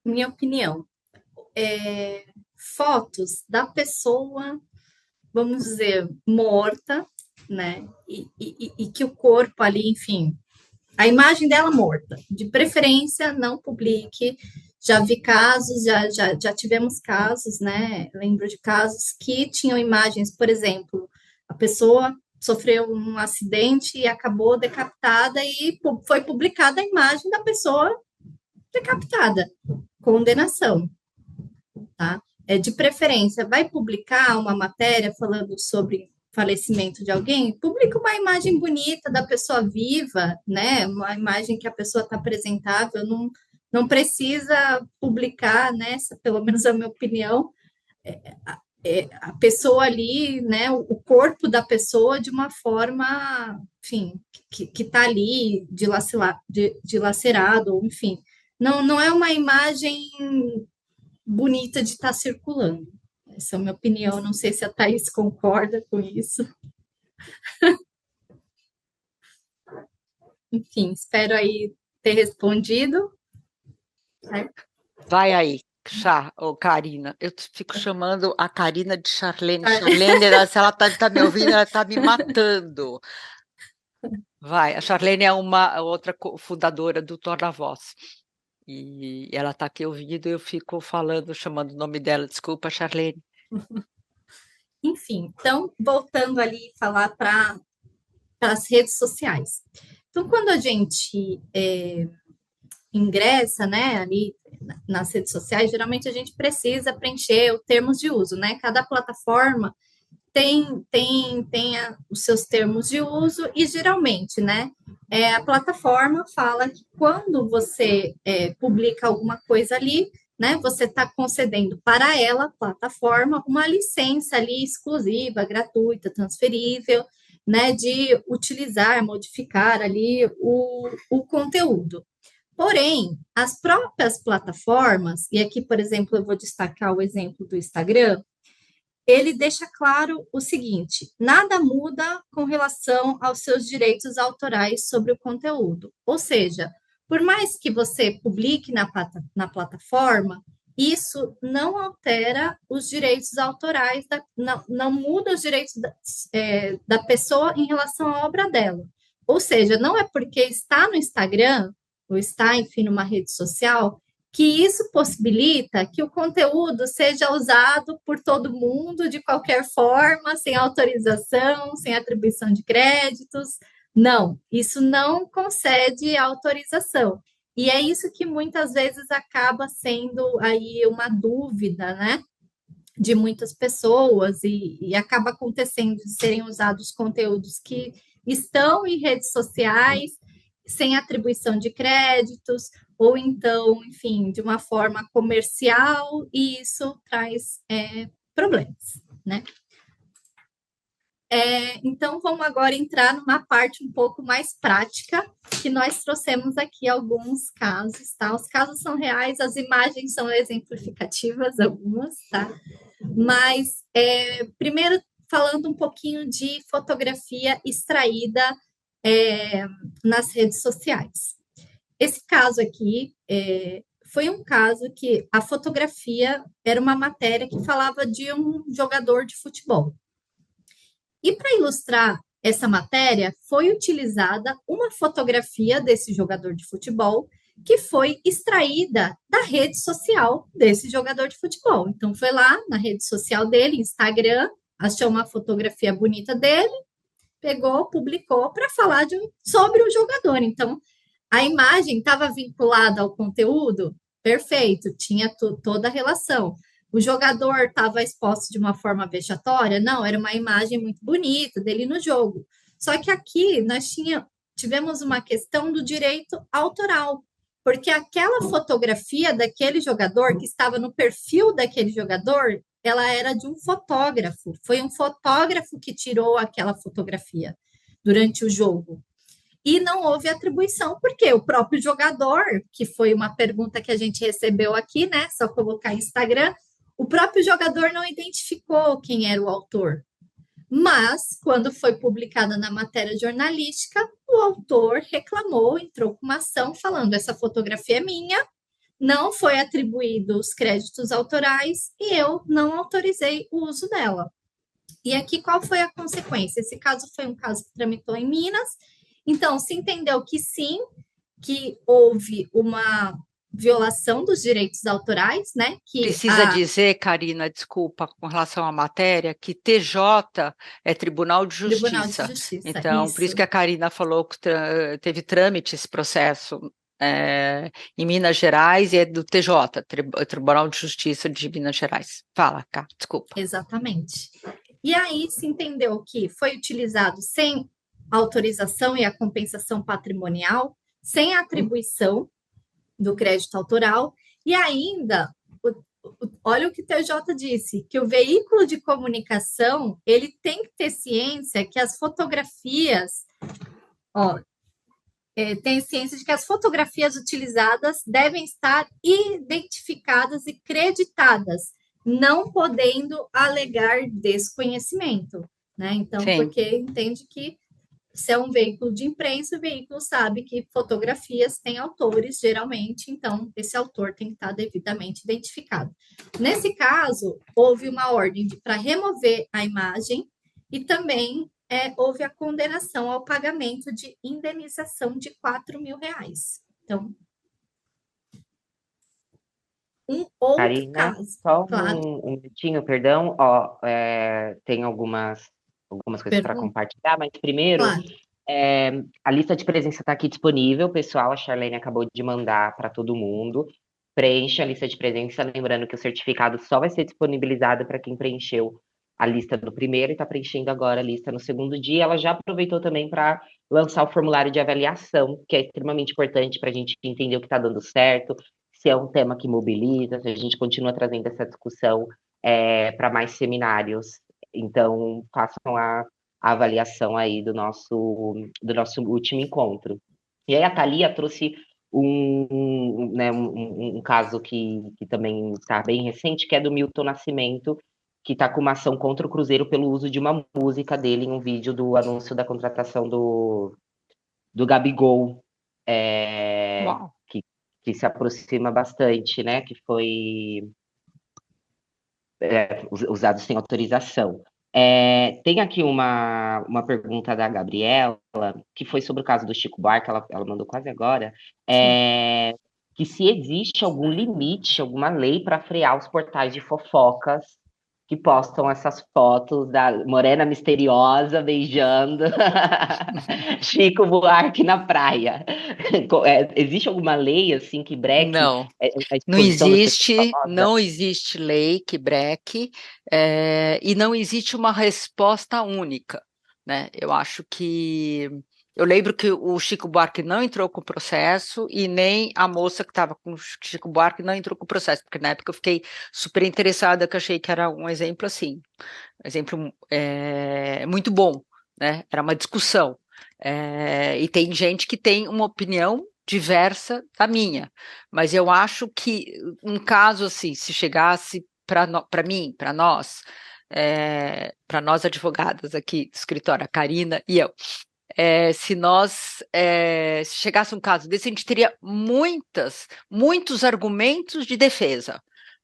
S3: Minha opinião, fotos da pessoa vamos dizer, morta, né? E que o corpo ali, enfim, a imagem dela morta. De preferência, não publique. Já vi casos, já tivemos casos, né? Lembro de casos que tinham imagens, por exemplo, a pessoa sofreu um acidente e acabou decapitada e foi publicada a imagem da pessoa decapitada. Condenação, tá? De preferência, vai publicar uma matéria falando sobre falecimento de alguém, publica uma imagem bonita da pessoa viva, né? Uma imagem que a pessoa está apresentável, não precisa publicar, né? Pelo menos a minha opinião, a pessoa ali, né? O corpo da pessoa de uma forma, enfim, que está ali dilacerado, enfim. Não é uma imagem bonita de estar circulando. Essa é a minha opinião, não sei se a Thaís concorda com isso. Enfim, espero aí ter respondido. Certo?
S1: Vai aí, Karina. Eu fico chamando a Karina de Charlene. Charlene, se ela está me ouvindo, ela está me matando. Vai, a Charlene é uma outra fundadora do Torna Voz. E ela está aqui ouvindo, eu fico falando, chamando o nome dela. Desculpa, Charlene.
S3: Enfim, então, voltando ali, falar para as redes sociais. Então, quando a gente ingressa, né, ali nas redes sociais, geralmente a gente precisa preencher os termos de uso, né? Cada plataforma tem os seus termos de uso e geralmente, né, a plataforma fala que quando você publica alguma coisa ali, né, você está concedendo para ela, plataforma, uma licença ali exclusiva, gratuita, transferível, né, de utilizar, modificar ali o conteúdo. Porém, as próprias plataformas, e aqui, por exemplo, eu vou destacar o exemplo do Instagram, ele deixa claro o seguinte: nada muda com relação aos seus direitos autorais sobre o conteúdo. Ou seja, por mais que você publique na plataforma, isso não altera os direitos autorais, não muda os direitos da pessoa em relação à obra dela. Ou seja, não é porque está no Instagram, ou está, enfim, numa rede social, que isso possibilita que o conteúdo seja usado por todo mundo, de qualquer forma, sem autorização, sem atribuição de créditos. Não, isso não concede autorização. E é isso que muitas vezes acaba sendo aí uma dúvida, né, de muitas pessoas, e acaba acontecendo de serem usados conteúdos que estão em redes sociais, sem atribuição de créditos, ou então, enfim, de uma forma comercial, e isso traz problemas, né? Então, vamos agora entrar numa parte um pouco mais prática, que nós trouxemos aqui alguns casos, tá? Os casos são reais, as imagens são exemplificativas, algumas, tá? Mas, primeiro, falando um pouquinho de fotografia extraída nas redes sociais. Esse caso aqui foi um caso que a fotografia era uma matéria que falava de um jogador de futebol. E para ilustrar essa matéria, foi utilizada uma fotografia desse jogador de futebol que foi extraída da rede social desse jogador de futebol. Então, foi lá na rede social dele, Instagram, achou uma fotografia bonita dele, pegou, publicou para falar sobre o jogador. Então, a imagem estava vinculada ao conteúdo? Perfeito, tinha toda a relação. O jogador estava exposto de uma forma vexatória? Não, era uma imagem muito bonita dele no jogo. Só que aqui nós tivemos uma questão do direito autoral, porque aquela fotografia daquele jogador que estava no perfil daquele jogador, ela era de um fotógrafo. Foi um fotógrafo que tirou aquela fotografia durante o jogo. E não houve atribuição, porque o próprio jogador, que foi uma pergunta que a gente recebeu aqui, né? Só colocar Instagram, o próprio jogador não identificou quem era o autor. Mas, quando foi publicada na matéria jornalística, o autor reclamou, entrou com uma ação falando: essa fotografia é minha, não foi atribuído os créditos autorais e eu não autorizei o uso dela. E aqui, qual foi a consequência? Esse caso foi um caso que tramitou em Minas, então se entendeu que sim, que houve uma violação dos direitos autorais, né? Que
S1: Precisa dizer, Karina, desculpa, com relação à matéria, que TJ é Tribunal de
S3: Tribunal de
S1: Justiça.
S3: Justiça,
S1: Então, por isso
S3: isso,
S1: que a Karina falou que teve trâmite esse processo em Minas Gerais e é do TJ, Tribunal de Justiça de Minas Gerais. Fala, cá, desculpa.
S3: exatamente. E aí se entendeu que foi utilizado sem autorização e a compensação patrimonial, sem atribuição do crédito autoral, e ainda, olha o que o TJ disse, que o veículo de comunicação, ele tem que ter ciência que as fotografias, ó, tem ciência de que as fotografias utilizadas devem estar identificadas e creditadas, não podendo alegar desconhecimento, né? Então,
S1: Sim.
S3: porque entende que se é um veículo de imprensa, o veículo sabe que fotografias têm autores, geralmente, então esse autor tem que estar devidamente identificado. Nesse caso, houve uma ordem para remover a imagem e também houve a condenação ao pagamento de indenização de R$ 4.000. Então, um outro
S2: Karina,
S3: caso,
S2: só
S3: claro,
S2: um minutinho, perdão. Ó, tem algumas coisas para
S3: pergunta,
S2: compartilhar, mas primeiro,
S3: claro,
S2: a lista de presença está aqui disponível, pessoal. A Charlene acabou de mandar para todo mundo. Preencha a lista de presença, lembrando que o certificado só vai ser disponibilizado para quem preencheu a lista no primeiro e está preenchendo agora a lista no segundo dia. Ela já aproveitou também para lançar o formulário de avaliação, que é extremamente importante para a gente entender o que está dando certo, se é um tema que mobiliza, se a gente continua trazendo essa discussão para mais seminários. Então, façam a avaliação aí do nosso último encontro. E aí a Thalia trouxe um caso que também está bem recente, que é do Milton Nascimento, que está com uma ação contra o Cruzeiro pelo uso de uma música dele em um vídeo do anúncio da contratação do Gabigol, que se aproxima bastante, né? Que foi usado sem autorização. Tem aqui uma pergunta da Gabriela, que foi sobre o caso do Chico Buarque, ela mandou quase agora, que se existe algum limite, alguma lei para frear os portais de fofocas que postam essas fotos da morena misteriosa beijando Chico Buarque na praia. Existe alguma lei assim que breque
S1: Não,
S2: a exposição das pessoas famosas?
S1: não existe lei que breque, e não existe uma resposta única, né? Eu lembro que o Chico Buarque não entrou com o processo e nem a moça que estava com o Chico Buarque não entrou com o processo, porque na época eu fiquei super interessada, que achei que era um exemplo assim, um exemplo muito bom, né? Era uma discussão. E tem gente que tem uma opinião diversa da minha, mas eu acho que um caso assim, se chegasse para mim, para nós advogadas aqui do escritório, a Karina e eu, se chegasse um caso desse, a gente teria muitos argumentos de defesa,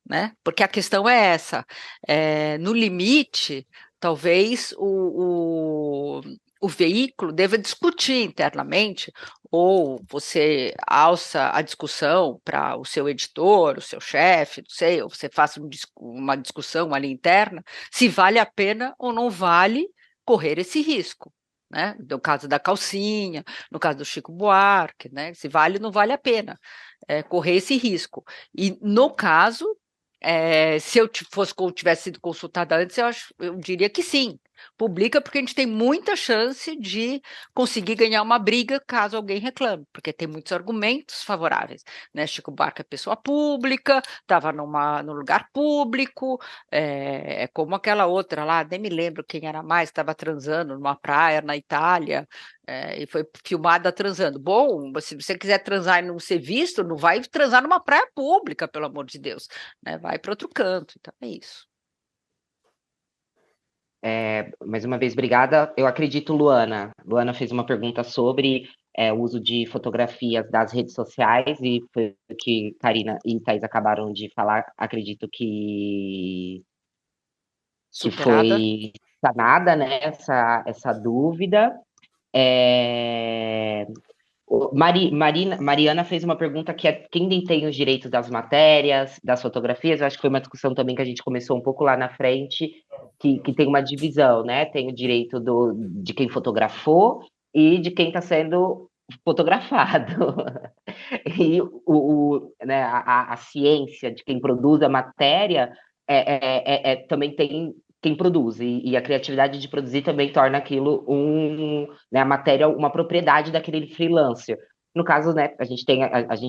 S1: né? Porque a questão é essa, no limite, talvez o veículo deva discutir internamente, ou você alça a discussão para o seu editor, o seu chefe, não sei, ou você faça uma discussão ali interna, se vale a pena ou não vale correr esse risco, né? No caso da calcinha, no caso do Chico Buarque, né? Se vale ou não vale a pena correr esse risco. E no caso, se eu tivesse sido consultada antes, eu diria que sim. Publica, porque a gente tem muita chance de conseguir ganhar uma briga caso alguém reclame, porque tem muitos argumentos favoráveis, né? Chico Buarque é pessoa pública, estava no lugar público, como aquela outra lá, nem me lembro quem era mais, estava transando numa praia na Itália, e foi filmada transando. Bom, se você quiser transar e não ser visto, não vai transar numa praia pública, pelo amor de Deus, né? Vai para outro canto, então é isso.
S2: Mais uma vez, obrigada. Eu acredito, Luana. Luana fez uma pergunta sobre o uso de fotografias das redes sociais, e foi o que Karina e Thais acabaram de falar. Acredito que
S1: Superada.
S2: foi sanada, né, essa dúvida. Mariana fez uma pergunta que é quem detém os direitos das matérias, das fotografias. Eu acho que foi uma discussão também que a gente começou um pouco lá na frente, que tem uma divisão, né? Tem o direito de quem fotografou e de quem está sendo fotografado. E né, a ciência de quem produz a matéria também tem quem produz, e a criatividade de produzir também torna aquilo né, a matéria uma propriedade daquele freelancer. No caso, né, a gente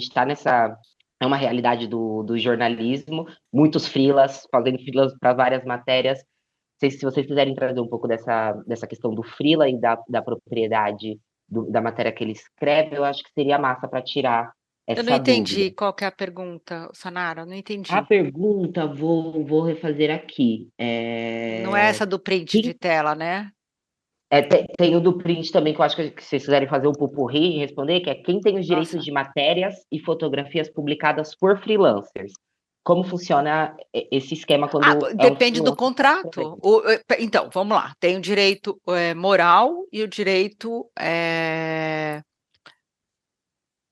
S2: está nessa, é uma realidade do jornalismo, muitos freelas, fazendo freelas para várias matérias. Não sei se vocês quiserem trazer um pouco dessa questão do freela e da propriedade da matéria que ele escreve, eu acho que seria massa para tirar
S1: Eu não
S2: essa dúvida.
S1: entendi qual que é a pergunta, Sanara, eu não
S2: A
S1: entendi.
S2: pergunta, vou refazer aqui.
S1: Não é essa do print de tela, né?
S2: Tem o do print também, que eu acho que se vocês quiserem fazer o pupurri e responder, que é quem tem os direitos
S1: Nossa.
S2: de matérias e fotografias publicadas por freelancers. Como funciona esse esquema quando é um
S1: Depende do
S2: freelancer que está escrevendo?
S1: contrato. Então, vamos lá. Tem o direito moral e o direito,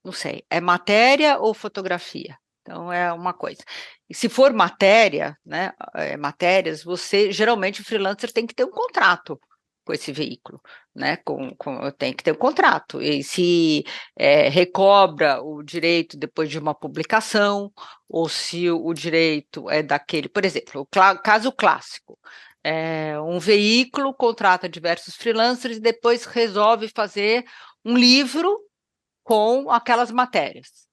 S1: não sei, é matéria ou fotografia? Então, é uma coisa. E se for matéria, né, matérias, geralmente o freelancer tem que ter um contrato com esse veículo, né, tem que ter um contrato, e se recobra o direito depois de uma publicação, ou se o direito é daquele, por exemplo, o caso clássico, um veículo contrata diversos freelancers e depois resolve fazer um livro com aquelas matérias.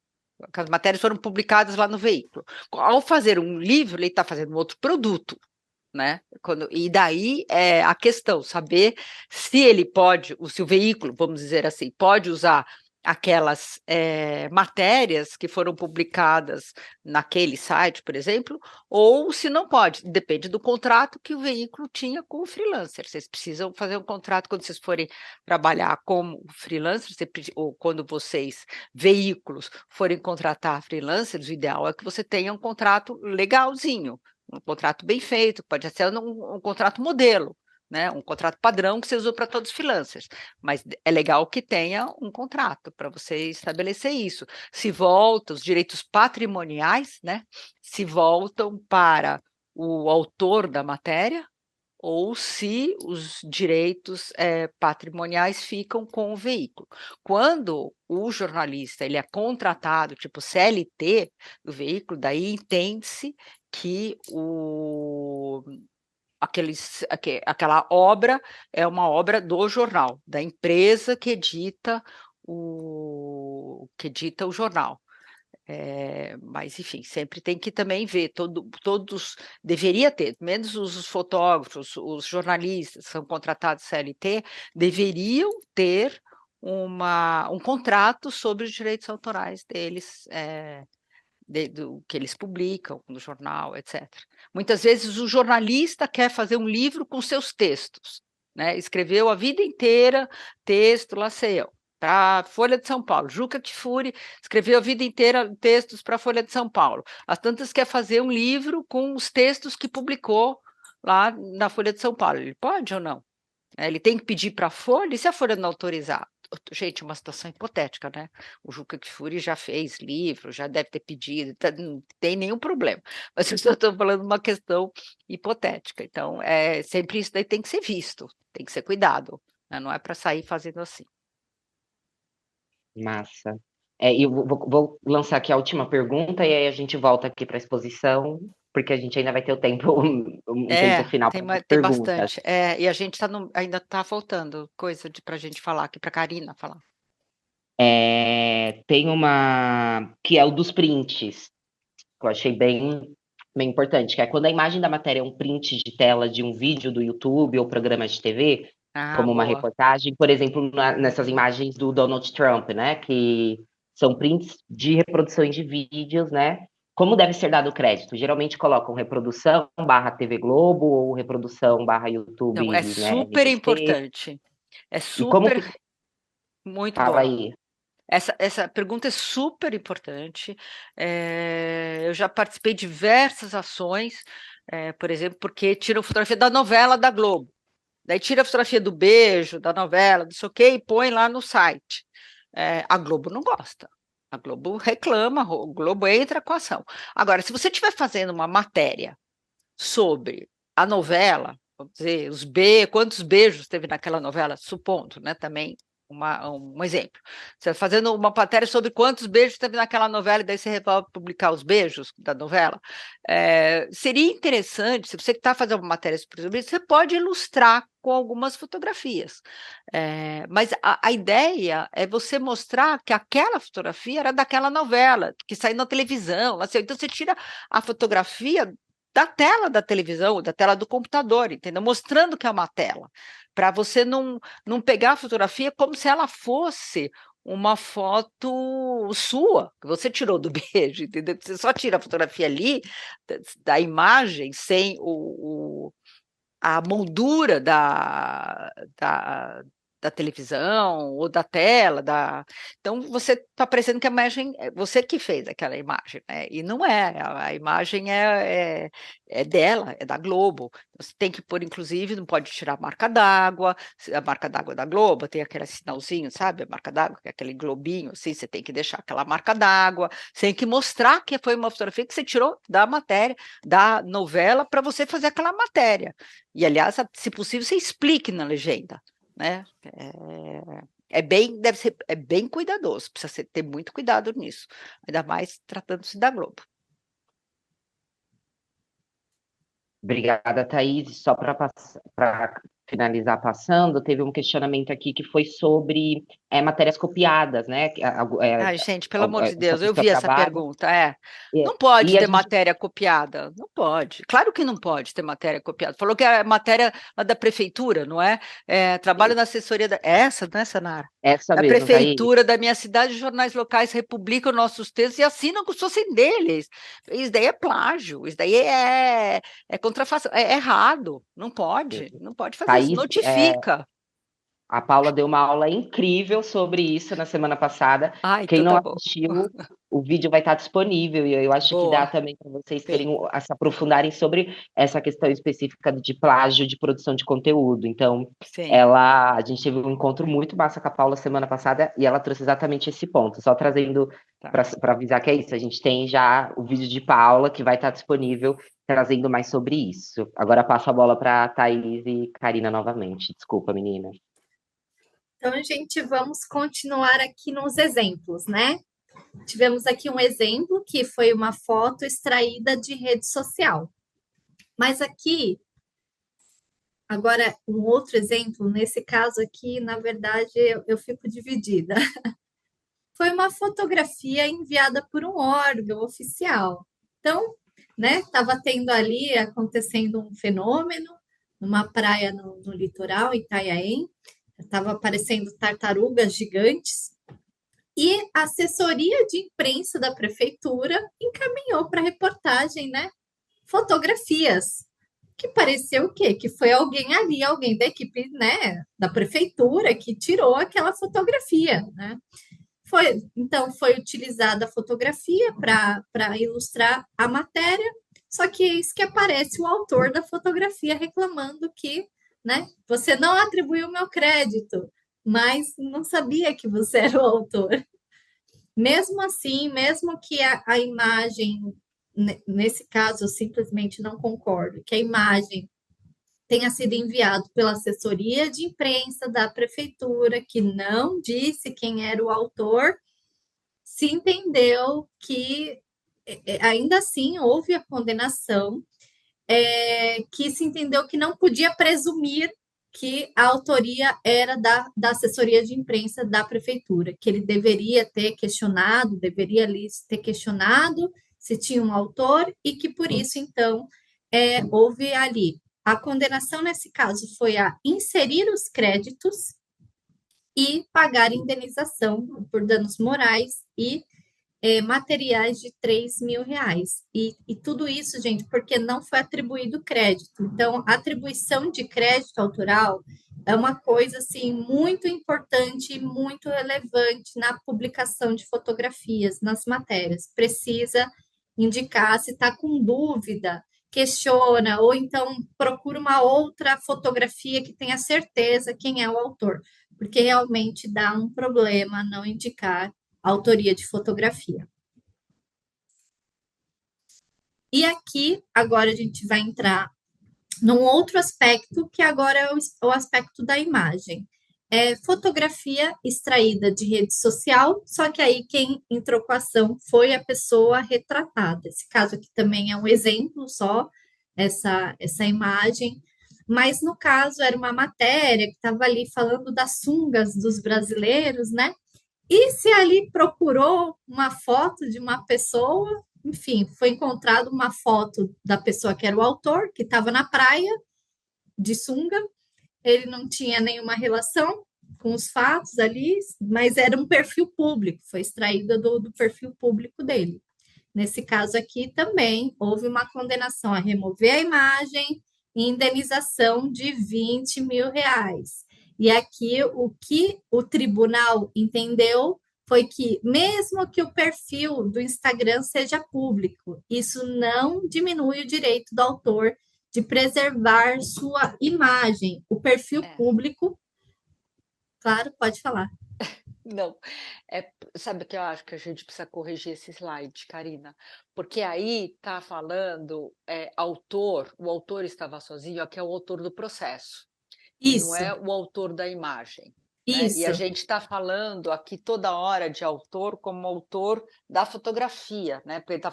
S1: Aquelas matérias foram publicadas lá no veículo. Ao fazer um livro, ele está fazendo um outro produto, né? E daí é a questão, saber se ele pode, se o veículo, vamos dizer assim, pode usar aquelas matérias que foram publicadas naquele site, por exemplo, ou se não pode, depende do contrato que o veículo tinha com o freelancer. Vocês precisam fazer um contrato quando vocês forem trabalhar como freelancer, ou quando vocês, veículos, forem contratar freelancers, o ideal é que você tenha um contrato legalzinho, um contrato bem feito, pode ser um contrato modelo, né? Um contrato padrão que você usa para todos os freelancers, mas é legal que tenha um contrato para você estabelecer isso. Se volta, os direitos patrimoniais, né? Se voltam para o autor da matéria, ou se os direitos patrimoniais ficam com o veículo. Quando o jornalista ele é contratado, tipo CLT do veículo, daí entende-se que aquela obra é uma obra do jornal, da empresa que edita o jornal. Mas, enfim, sempre tem que também ver, todos, deveria ter, menos os fotógrafos, os jornalistas que são contratados CLT, deveriam ter um contrato sobre os direitos autorais deles, do que eles publicam no jornal, etc. Muitas vezes o jornalista quer fazer um livro com seus textos, né? Escreveu a vida inteira texto, lá sei eu, para a Folha de São Paulo. Juca Kfouri escreveu a vida inteira textos para a Folha de São Paulo. As tantas quer fazer um livro com os textos que publicou lá na Folha de São Paulo. Ele pode ou não? Ele tem que pedir para a Folha, e se a Folha não autorizar? Gente, uma situação hipotética, né? O Juca Kfouri já fez livro, já deve ter pedido, não tem nenhum problema. Mas eu estou falando de uma questão hipotética. Então, sempre isso daí tem que ser visto, tem que ser cuidado, né? Não é para sair fazendo assim.
S2: Massa. E eu vou lançar aqui a última pergunta e aí a gente volta aqui para a exposição, porque a gente ainda vai ter o tempo, um tempo final para as
S1: Tem
S2: perguntas.
S1: bastante. E a gente ainda está faltando coisa para a gente falar aqui, para a Karina falar.
S2: Tem uma que é o dos prints, que eu achei bem importante, que é quando a imagem da matéria é um print de tela de um vídeo do YouTube ou programa de TV, como uma
S1: Boa.
S2: reportagem, por exemplo, nessas imagens do Donald Trump, né, que são prints de reproduções de vídeos, né, como deve ser dado o crédito? Geralmente colocam reprodução / TV Globo ou reprodução / YouTube,
S1: Então, é
S2: né,
S1: super
S2: RBC.
S1: importante. É
S2: E como
S1: super,
S2: que...
S1: muito
S2: Fala
S1: bom.
S2: aí.
S1: Essa pergunta é super importante. Eu já participei de diversas ações, por exemplo, porque tiram fotografia da novela da Globo. daí tira a fotografia do beijo, da novela, não sei o quê, e põe lá no site. A Globo não gosta. A Globo reclama, o Globo entra com a ação. Agora, se você estiver fazendo uma matéria sobre a novela, vamos dizer, quantos beijos teve naquela novela, supondo, né, também um exemplo. Você está fazendo uma matéria sobre quantos beijos teve naquela novela e daí você resolve publicar os beijos da novela. Seria interessante, se você está fazendo uma matéria sobre isso, você pode ilustrar com algumas fotografias. Mas a ideia é você mostrar que aquela fotografia era daquela novela, que saiu na televisão. Assim, então você tira a fotografia da tela da televisão, da tela do computador, entendeu? Mostrando que é uma tela, para você não pegar a fotografia como se ela fosse uma foto sua, que você tirou do beijo, entendeu? Você só tira a fotografia ali, da imagem, sem a moldura da televisão ou da tela, então você está parecendo que a imagem é você que fez aquela imagem, né? E não é, a imagem é dela, é da Globo. Você tem que pôr, inclusive, não pode tirar a marca d'água da Globo, tem aquele sinalzinho, sabe? A marca d'água, que é aquele globinho, assim, você tem que deixar aquela marca d'água, você tem que mostrar que foi uma fotografia que você tirou da matéria, da novela, para você fazer aquela matéria. E, aliás, se possível, você explique na legenda, né? É bem cuidadoso, precisa ter muito cuidado nisso, ainda mais tratando-se da Globo.
S2: Obrigada, Thaís. Só para finalizar passando, teve um questionamento aqui que foi sobre matérias copiadas, né?
S1: Ai, gente, pelo amor de
S2: Essa
S1: Deus, eu
S2: pessoa
S1: vi essa
S2: trabalha.
S1: pergunta. Não pode
S2: E a
S1: ter
S2: gente
S1: matéria copiada, não pode. Claro que não pode ter matéria copiada. Falou que é matéria lá da prefeitura, não é? Trabalho na assessoria essa, não é, Sanara?
S2: essa
S1: Da
S2: mesmo, Thaís.
S1: prefeitura da minha cidade, jornais locais republicam nossos textos e assinam como se fossem deles. Isso daí é plágio, isso daí é contrafação, é errado. Não pode fazer isso.
S2: Thaís,
S1: Notifica.
S2: a Paula deu uma aula incrível sobre isso na semana passada. Quem
S1: Então
S2: não
S1: tá bom.
S2: assistiu, o vídeo vai estar disponível. E eu acho que dá
S1: Boa.
S2: também para vocês
S1: Sim.
S2: se aprofundarem sobre essa questão específica de plágio de produção de conteúdo. Então,
S1: Sim.
S2: a gente teve um encontro muito massa com a Paula semana passada e ela trouxe exatamente esse ponto. Só trazendo para avisar que é isso. A gente tem já o vídeo de Paula que vai estar disponível, trazendo mais sobre isso. Agora passo a bola para Thaís e Karina novamente. Desculpa, menina.
S3: Então, gente, vamos continuar aqui nos exemplos, né? Tivemos aqui um exemplo que foi uma foto extraída de rede social. Mas aqui, agora, um outro exemplo, nesse caso aqui, na verdade, eu fico dividida. Foi uma fotografia enviada por um órgão oficial. Então, né, estava tendo ali, acontecendo um fenômeno, numa praia no litoral, Itanhaém, estava aparecendo tartarugas gigantes, e a assessoria de imprensa da prefeitura encaminhou para a reportagem, né, fotografias, que pareceu o quê? Que foi alguém ali, alguém da equipe, né, da prefeitura que tirou aquela fotografia, né? Então, foi utilizada a fotografia para ilustrar a matéria, só que é isso que aparece o autor da fotografia reclamando que, né, você não atribuiu o meu crédito, mas não sabia que você era o autor. Mesmo assim, mesmo que a imagem, nesse caso, eu simplesmente não concordo, que a imagem tenha sido enviado pela assessoria de imprensa da prefeitura, que não disse quem era o autor, se entendeu que ainda assim houve a condenação, que se entendeu que não podia presumir que a autoria era da assessoria de imprensa da prefeitura, que ele deveria ali ter questionado se tinha um autor e que por isso, então, houve ali. A condenação nesse caso foi a inserir os créditos e pagar indenização por danos morais e materiais de R$ 3.000. E tudo isso, gente, porque não foi atribuído crédito. Então, a atribuição de crédito autoral é uma coisa, assim, muito importante e muito relevante na publicação de fotografias, nas matérias. Precisa indicar se está com dúvida questiona, ou então procura uma outra fotografia que tenha certeza quem é o autor, porque realmente dá um problema não indicar a autoria de fotografia. E aqui, agora a gente vai entrar num outro aspecto, que agora é o aspecto da imagem. É fotografia extraída de rede social, só que aí quem entrou com a ação foi a pessoa retratada. Esse caso aqui também é um exemplo só, essa imagem, mas no caso era uma matéria que estava ali falando das sungas dos brasileiros, né? E se ali procurou uma foto de uma pessoa, enfim, foi encontrada uma foto da pessoa que era o autor, que estava na praia de sunga, ele não tinha nenhuma relação com os fatos ali, mas era um perfil público, foi extraída do perfil público dele. Nesse caso aqui também houve uma condenação a remover a imagem e indenização de R$ 20.000. E aqui o que o tribunal entendeu foi que, mesmo que o perfil do Instagram seja público, isso não diminui o direito do autor de preservar sua imagem. O perfil público, claro, pode falar.
S1: Não, sabe que eu acho que a gente precisa corrigir esse slide, Karina, porque aí está falando autor, o autor estava sozinho, aqui é o autor do processo,
S3: Isso,
S1: não é o autor da imagem. Né?
S3: isso.
S1: E a gente está falando aqui toda hora de autor como autor da fotografia, né? Porque ele está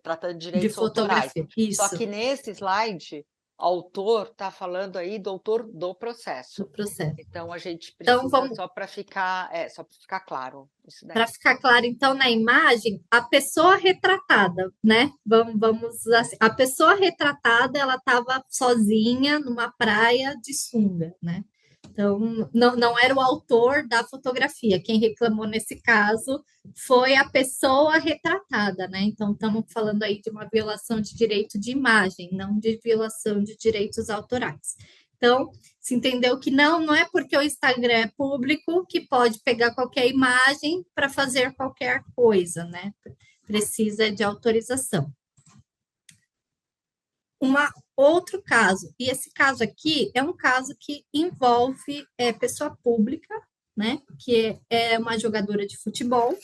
S1: tratando de direitos
S3: De
S1: autorais.
S3: fotografia, isso.
S1: Só que nesse slide, autor está falando aí do autor do processo.
S3: Do processo.
S1: Então a gente precisa,
S3: então, vamos...
S1: só para ficar claro isso daí.
S3: Para ficar claro, então, na imagem, a pessoa retratada, né? Vamos assim, a pessoa retratada, ela estava sozinha numa praia de sunga, né? Então, não era o autor da fotografia. Quem reclamou nesse caso foi a pessoa retratada, né? Então, estamos falando aí de uma violação de direito de imagem, não de violação de direitos autorais. Então, se entendeu que não é porque o Instagram é público que pode pegar qualquer imagem para fazer qualquer coisa, né? Precisa de autorização. Outro caso, e esse caso aqui é um caso que envolve pessoa pública, né? Que é uma jogadora de futebol,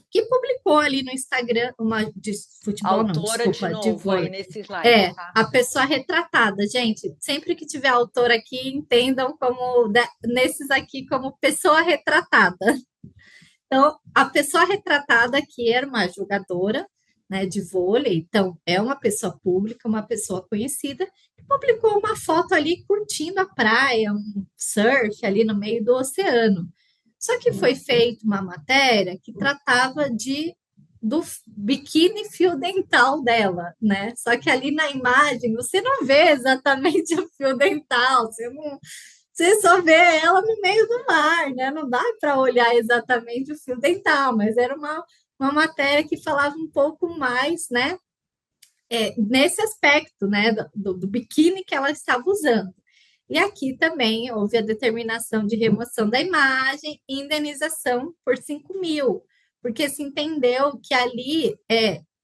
S3: que publicou ali no Instagram, de futebol
S1: autora,
S3: não, desculpa,
S1: de novo,
S3: de vôlei.
S1: aí nesse slide, tá?
S3: A pessoa retratada, gente, sempre que tiver autor aqui, entendam como, nesses aqui, como pessoa retratada. Então, a pessoa retratada que era uma jogadora, né, de vôlei, então é uma pessoa pública, uma pessoa conhecida, que publicou uma foto ali curtindo a praia, um surf ali no meio do oceano. Só que foi feita uma matéria que tratava do biquíni fio dental dela, né? Só que ali na imagem você não vê exatamente o fio dental, você só vê ela no meio do mar, né? Não dá para olhar exatamente o fio dental, mas era uma matéria que falava um pouco mais, né? Nesse aspecto, né? Do biquíni que ela estava usando. E aqui também houve a determinação de remoção da imagem e indenização por 5.000, porque se entendeu que ali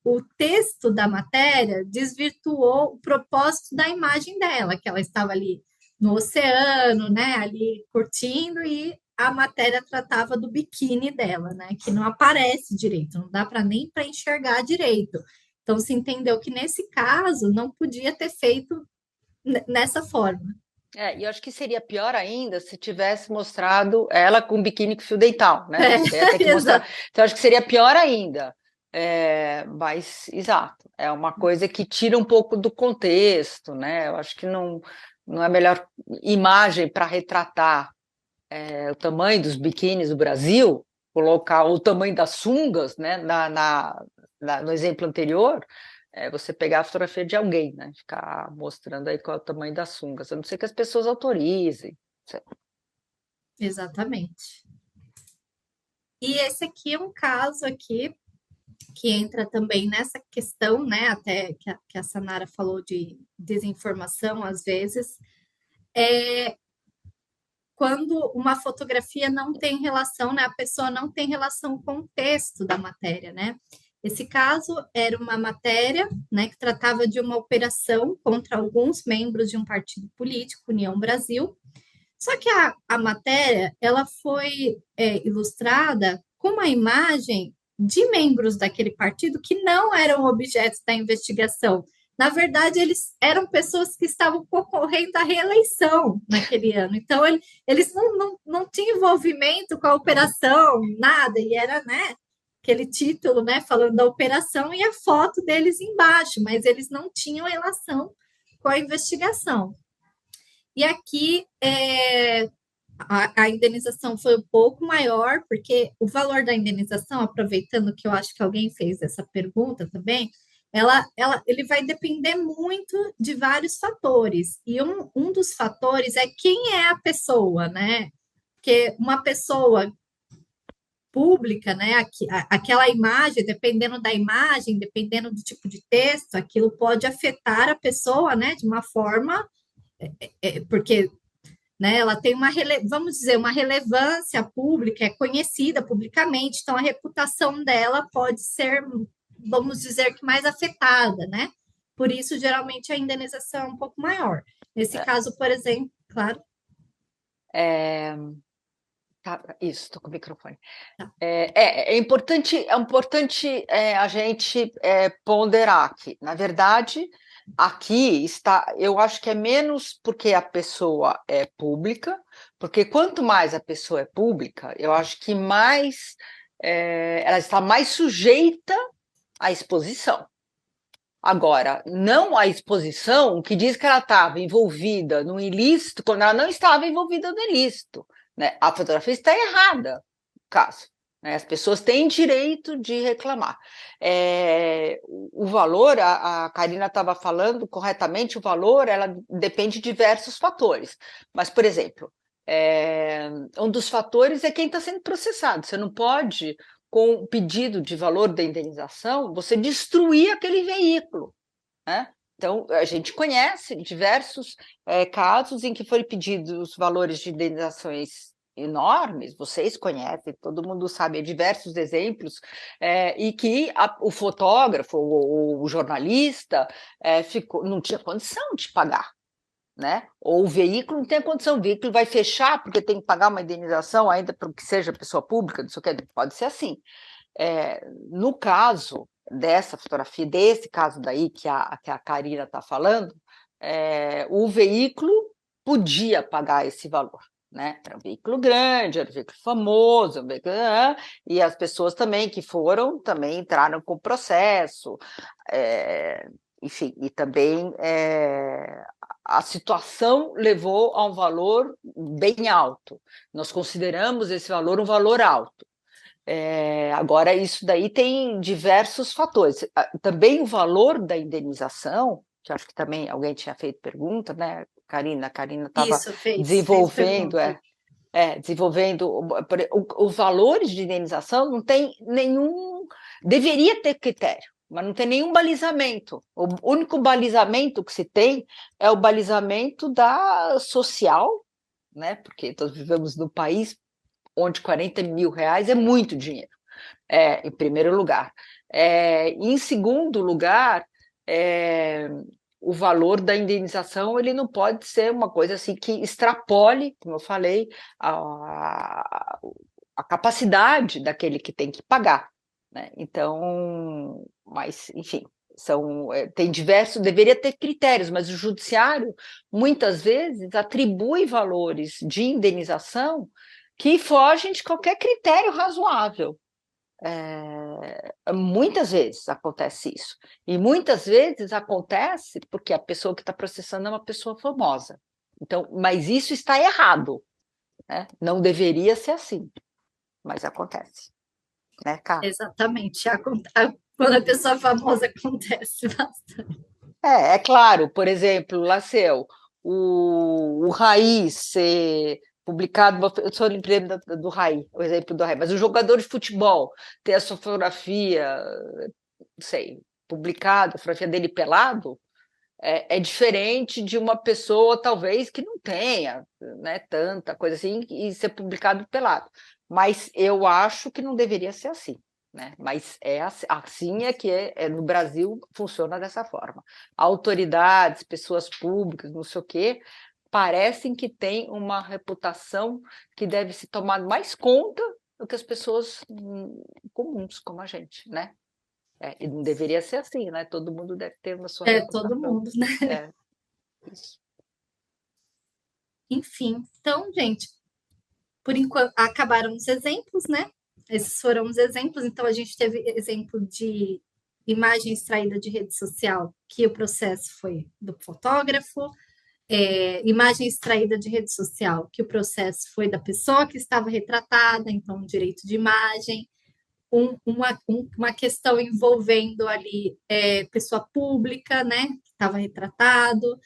S3: o texto da matéria desvirtuou o propósito da imagem dela, que ela estava ali no oceano, né, ali curtindo, e a matéria tratava do biquíni dela, né, que não aparece direito, não dá para nem para enxergar direito. Então se entendeu que nesse caso não podia ter feito nessa forma.
S1: E eu acho que seria pior ainda se tivesse mostrado ela com biquíni com fio dental, né? Você ia ter que mostrar. Então, acho que seria pior ainda. Mas, exato, é uma coisa que tira um pouco do contexto, né? Eu acho que não é a melhor imagem para retratar o tamanho dos biquínis do Brasil, colocar o tamanho das sungas, né? No exemplo anterior. Você pegar a fotografia de alguém, né? Ficar mostrando aí qual é o tamanho das sungas, a não ser que as pessoas autorizem.
S3: Exatamente. E esse aqui é um caso aqui que entra também nessa questão, né? Até que a Sanara falou de desinformação, às vezes, quando uma fotografia não tem relação, né? A pessoa não tem relação com o texto da matéria, né? Esse caso era uma matéria, né, que tratava de uma operação contra alguns membros de um partido político, União Brasil. Só que a matéria ela foi ilustrada com uma imagem de membros daquele partido que não eram objetos da investigação. Na verdade, eles eram pessoas que estavam concorrendo à reeleição naquele ano. Então, eles não tinham envolvimento com a operação, nada, e era, né, aquele título, né, falando da operação e a foto deles embaixo, mas eles não tinham relação com a investigação. E aqui a indenização foi um pouco maior, porque o valor da indenização, aproveitando que eu acho que alguém fez essa pergunta também, ele vai depender muito de vários fatores. E um dos fatores é quem é a pessoa, né? Porque uma pessoa pública, né? Aquela imagem, dependendo da imagem, dependendo do tipo de texto, aquilo pode afetar a pessoa, né? De uma forma, porque, né, ela tem vamos dizer, uma relevância pública, é conhecida publicamente, então a reputação dela pode ser, vamos dizer, que mais afetada, né? Por isso, geralmente, a indenização é um pouco maior. Nesse caso, por exemplo, claro.
S1: Isso, estou com o microfone.
S3: Tá.
S1: É importante a gente ponderar que, na verdade, aqui está, eu acho que é menos porque a pessoa é pública, porque quanto mais a pessoa é pública, eu acho que mais ela está mais sujeita à exposição. Agora, não a exposição que diz que ela estava envolvida no ilícito quando ela não estava envolvida no ilícito. Né? A fotografia está errada, no caso. Né? As pessoas têm direito de reclamar. O valor, a Karina estava falando corretamente, o valor ela depende de diversos fatores. Mas, por exemplo, um dos fatores é quem está sendo processado. Você não pode, com o pedido de valor da indenização, você destruir aquele veículo, né? Então, a gente conhece diversos casos em que foram pedidos valores de indenizações enormes, vocês conhecem, todo mundo sabe, diversos exemplos, e que o fotógrafo, o jornalista, não tinha condição de pagar. Né? Ou o veículo não tem condição, o veículo vai fechar porque tem que pagar uma indenização ainda para que seja pessoa pública, não sei o que, pode ser assim. No caso dessa fotografia, desse caso daí que a Karina está falando, o veículo podia pagar esse valor. Né? Era um veículo grande, era um veículo famoso, e as pessoas também que foram, também entraram com o processo, enfim, e também a situação levou a um valor bem alto. Nós consideramos esse valor um valor alto. Agora, isso daí tem diversos fatores. Também o valor da indenização, que acho que também alguém tinha feito pergunta, né, Karina? A Karina estava desenvolvendo, desenvolvendo os valores de indenização, não tem nenhum. Deveria ter critério, mas não tem nenhum balizamento. O único balizamento que se tem é o balizamento da social, né? Porque nós vivemos num país onde 40 mil reais é muito dinheiro, em primeiro lugar. Em segundo lugar, o valor da indenização ele não pode ser uma coisa assim que extrapole, como eu falei, a capacidade daquele que tem que pagar. Né? Então, mas, enfim, tem diversos, deveria ter critérios, mas o judiciário, muitas vezes, atribui valores de indenização que fogem de qualquer critério razoável. Muitas vezes acontece isso. E muitas vezes acontece porque a pessoa que está processando é uma pessoa famosa. Então, mas isso está errado. Né? Não deveria ser assim, mas acontece. Né, Cá?
S3: Exatamente. Quando a pessoa famosa acontece bastante.
S1: É claro, por exemplo, Laceu, o Raiz ser publicado, eu só lembrei do Raiz, o exemplo do Raiz, mas o jogador de futebol ter a sua fotografia, não sei, publicada, a fotografia dele pelado, é diferente de uma pessoa, talvez, que não tenha, né, tanta coisa assim, e ser publicado pelado. Mas eu acho que não deveria ser assim. né? Mas assim é que no Brasil funciona dessa forma. Autoridades, pessoas públicas, não sei o quê, parecem que têm uma reputação que deve se tomar mais conta do que as pessoas comuns, como a gente, né? E não deveria ser assim, né? Todo mundo deve ter uma sua
S3: Todo
S1: reputação.
S3: mundo, né?
S1: Isso.
S3: Enfim, então, gente, por enquanto, acabaram os exemplos, né? Esses foram os exemplos. Então, a gente teve exemplo de imagem extraída de rede social, que o processo foi do fotógrafo, imagem extraída de rede social, que o processo foi da pessoa que estava retratada, então, direito de imagem, uma questão envolvendo ali pessoa pública, né, que estava retratado,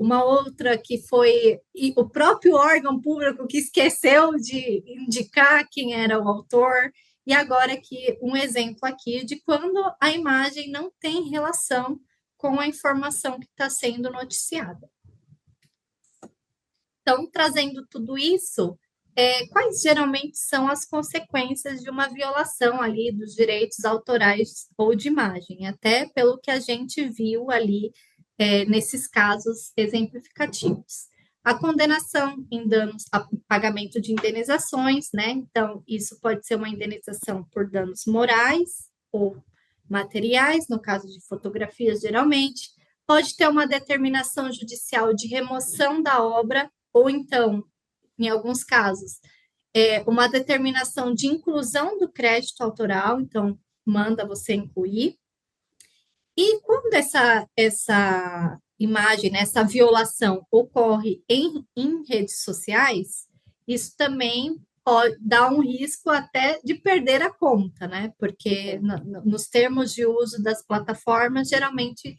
S3: uma outra que foi o próprio órgão público que esqueceu de indicar quem era o autor, e agora aqui um exemplo aqui de quando a imagem não tem relação com a informação que está sendo noticiada. Então, trazendo tudo isso, quais geralmente são as consequências de uma violação ali dos direitos autorais ou de imagem, até pelo que a gente viu ali nesses casos exemplificativos. A condenação em danos, a pagamento de indenizações, né? Então, isso pode ser uma indenização por danos morais ou materiais, no caso de fotografias, geralmente. Pode ter uma determinação judicial de remoção da obra, ou então, em alguns casos, uma determinação de inclusão do crédito autoral, então, manda você incluir. E quando essa imagem, né, essa violação ocorre em redes sociais, isso também pode dar um risco até de perder a conta, né? Porque nos termos de uso das plataformas, geralmente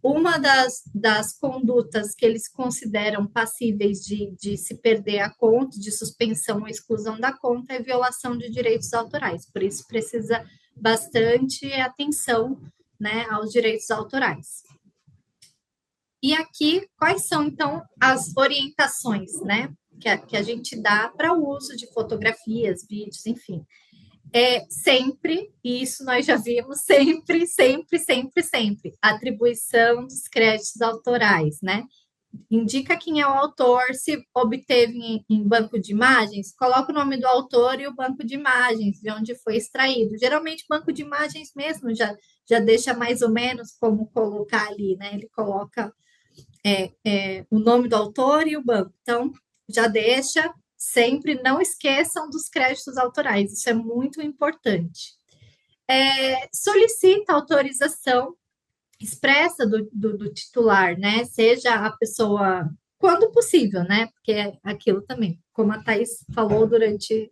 S3: uma das condutas que eles consideram passíveis de se perder a conta, de suspensão ou exclusão da conta, é violação de direitos autorais. Por isso, precisa bastante atenção, né, aos direitos autorais. E aqui, quais são, então, as orientações, né, que a gente dá para o uso de fotografias, vídeos, enfim. Sempre, e isso nós já vimos, sempre, sempre, sempre, sempre, atribuição dos créditos autorais, né? Indica quem é o autor, se obteve em banco de imagens, coloca o nome do autor e o banco de imagens, de onde foi extraído. Geralmente, banco de imagens mesmo já deixa mais ou menos como colocar ali, né? Ele coloca o nome do autor e o banco. Então, já deixa, sempre não esqueçam dos créditos autorais, isso é muito importante. Solicita autorização expressa do titular, né? Seja a pessoa, quando possível, né? Porque é aquilo também, como a Thais falou durante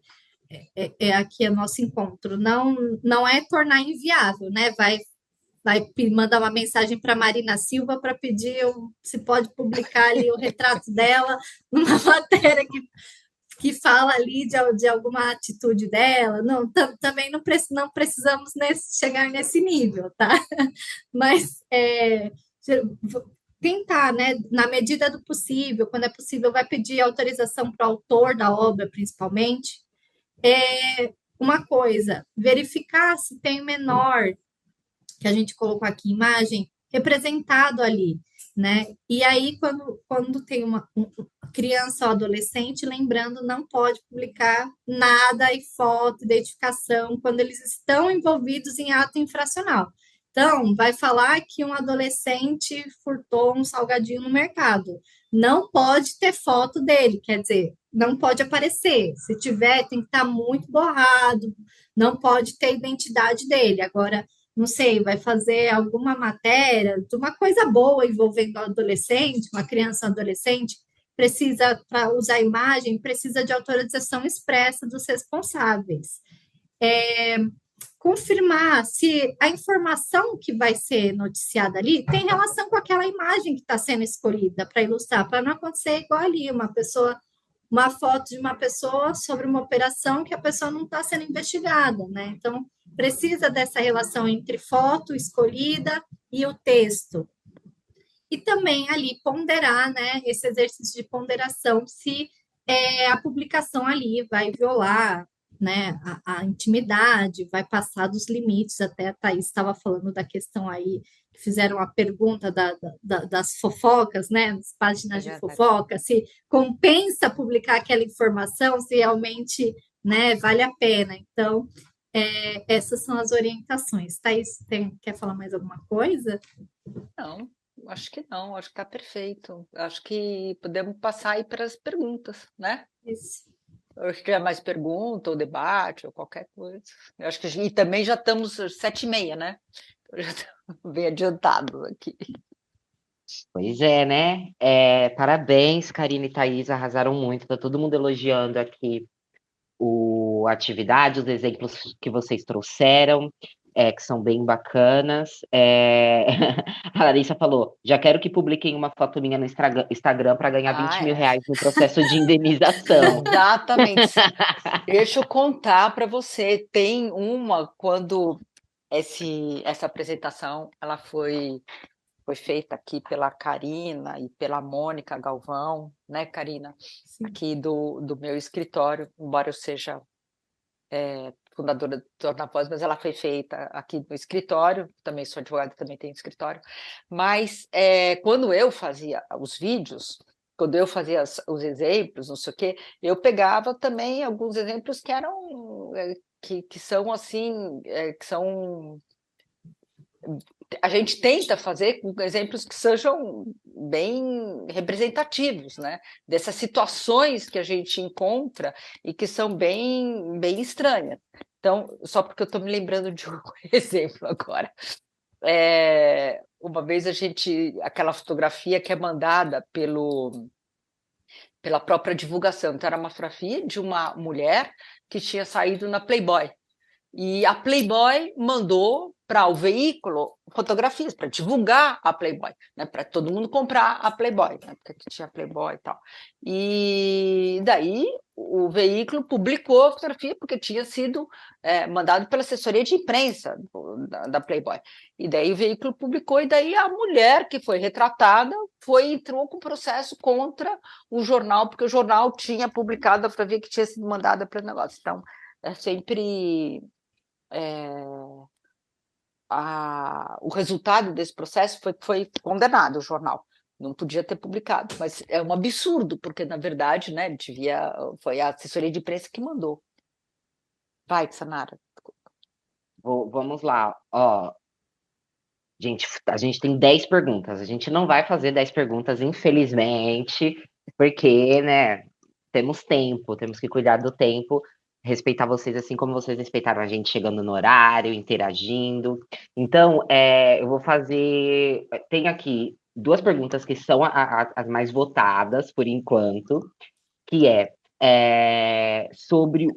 S3: aqui o nosso encontro, não é tornar inviável, né? Vai mandar uma mensagem para Marina Silva para pedir se pode publicar ali o retrato dela numa matéria que fala ali de alguma atitude dela. Não, também não precisamos chegar nesse nível, tá? Mas tentar, né, na medida do possível, quando é possível, vai pedir autorização para o autor da obra, principalmente. Uma coisa, verificar se tem menor, que a gente colocou aqui, imagem, representado ali, né? E aí, quando tem uma criança ou adolescente, lembrando, não pode publicar nada e foto, identificação, quando eles estão envolvidos em ato infracional. Então, vai falar que um adolescente furtou um salgadinho no mercado. Não pode ter foto dele, quer dizer, não pode aparecer. Se tiver, tem que estar muito borrado, não pode ter identidade dele. Agora, não sei, vai fazer alguma matéria de uma coisa boa envolvendo um adolescente, uma criança ou adolescente, precisa, para usar a imagem, precisa de autorização expressa dos responsáveis. Confirmar se a informação que vai ser noticiada ali tem relação com aquela imagem que está sendo escolhida para ilustrar, para não acontecer igual ali, uma foto de uma pessoa sobre uma operação que a pessoa não está sendo investigada, né? Então, precisa dessa relação entre foto escolhida e o texto. E também ali ponderar, né, esse exercício de ponderação, se a publicação ali vai violar né, a intimidade, vai passar dos limites. Até a Thaís estava falando da questão aí, que fizeram a pergunta das fofocas, né, das
S1: É
S3: páginas de
S1: verdade.
S3: fofoca, se compensa publicar aquela informação, se realmente, né, vale a pena. Então, essas são as orientações. Thaís, quer falar mais alguma coisa?
S1: Não, acho que não, acho que está perfeito. Acho que podemos passar aí para as perguntas, né?
S3: Isso.
S1: Eu acho que é mais pergunta, ou debate, ou qualquer coisa. Eu acho que, e também já estamos às 7h30, né? Eu já estamos bem adiantados aqui.
S2: Pois é, né? Parabéns, Karina e Thaís, arrasaram muito. Tá todo mundo elogiando aqui a atividade, os exemplos que vocês trouxeram, que são bem bacanas. A Larissa falou: já quero que publiquem uma foto minha no Instagram para ganhar 20 mil
S1: É.
S2: reais no processo de indenização.
S1: Exatamente. Deixa eu contar para você. Tem uma, quando essa apresentação ela foi feita aqui pela Karina e pela Mônica Galvão, né, Karina?
S3: Sim.
S1: Aqui do meu escritório, embora eu seja fundadora do Torna Voz, mas ela foi feita aqui no escritório, também sou advogada, também tenho escritório, mas quando eu fazia os vídeos, quando eu fazia os exemplos, não sei o quê, eu pegava também alguns exemplos que eram, que são assim, que são... A gente tenta fazer com exemplos que sejam bem representativos, né? Dessas situações que a gente encontra e que são bem, bem estranhas. Então, só porque eu estou me lembrando de um exemplo agora. Uma vez aquela fotografia que é mandada pela própria divulgação. Então, era uma fotografia de uma mulher que tinha saído na Playboy. E a Playboy mandou para o veículo fotografias para divulgar a Playboy, né, para todo mundo comprar a Playboy, né, porque tinha Playboy e tal. E daí o veículo publicou a fotografia porque tinha sido mandado pela assessoria de imprensa da Playboy. E daí o veículo publicou, e daí a mulher que foi retratada entrou com processo contra o jornal, porque o jornal tinha publicado a fotografia que tinha sido mandada para o negócio. Então, é sempre... o resultado desse processo foi que foi condenado o jornal. Não podia ter publicado, mas é um absurdo, porque, na verdade, né, foi a assessoria de imprensa que mandou. Vai, Sanara.
S2: Vamos lá. Ó, gente, a gente tem 10 perguntas. A gente não vai fazer 10 perguntas, infelizmente, porque, né, temos tempo, temos que cuidar do tempo, respeitar vocês assim como vocês respeitaram a gente chegando no horário, interagindo. Então, eu vou fazer. Tem aqui duas perguntas que são as mais votadas por enquanto, que sobre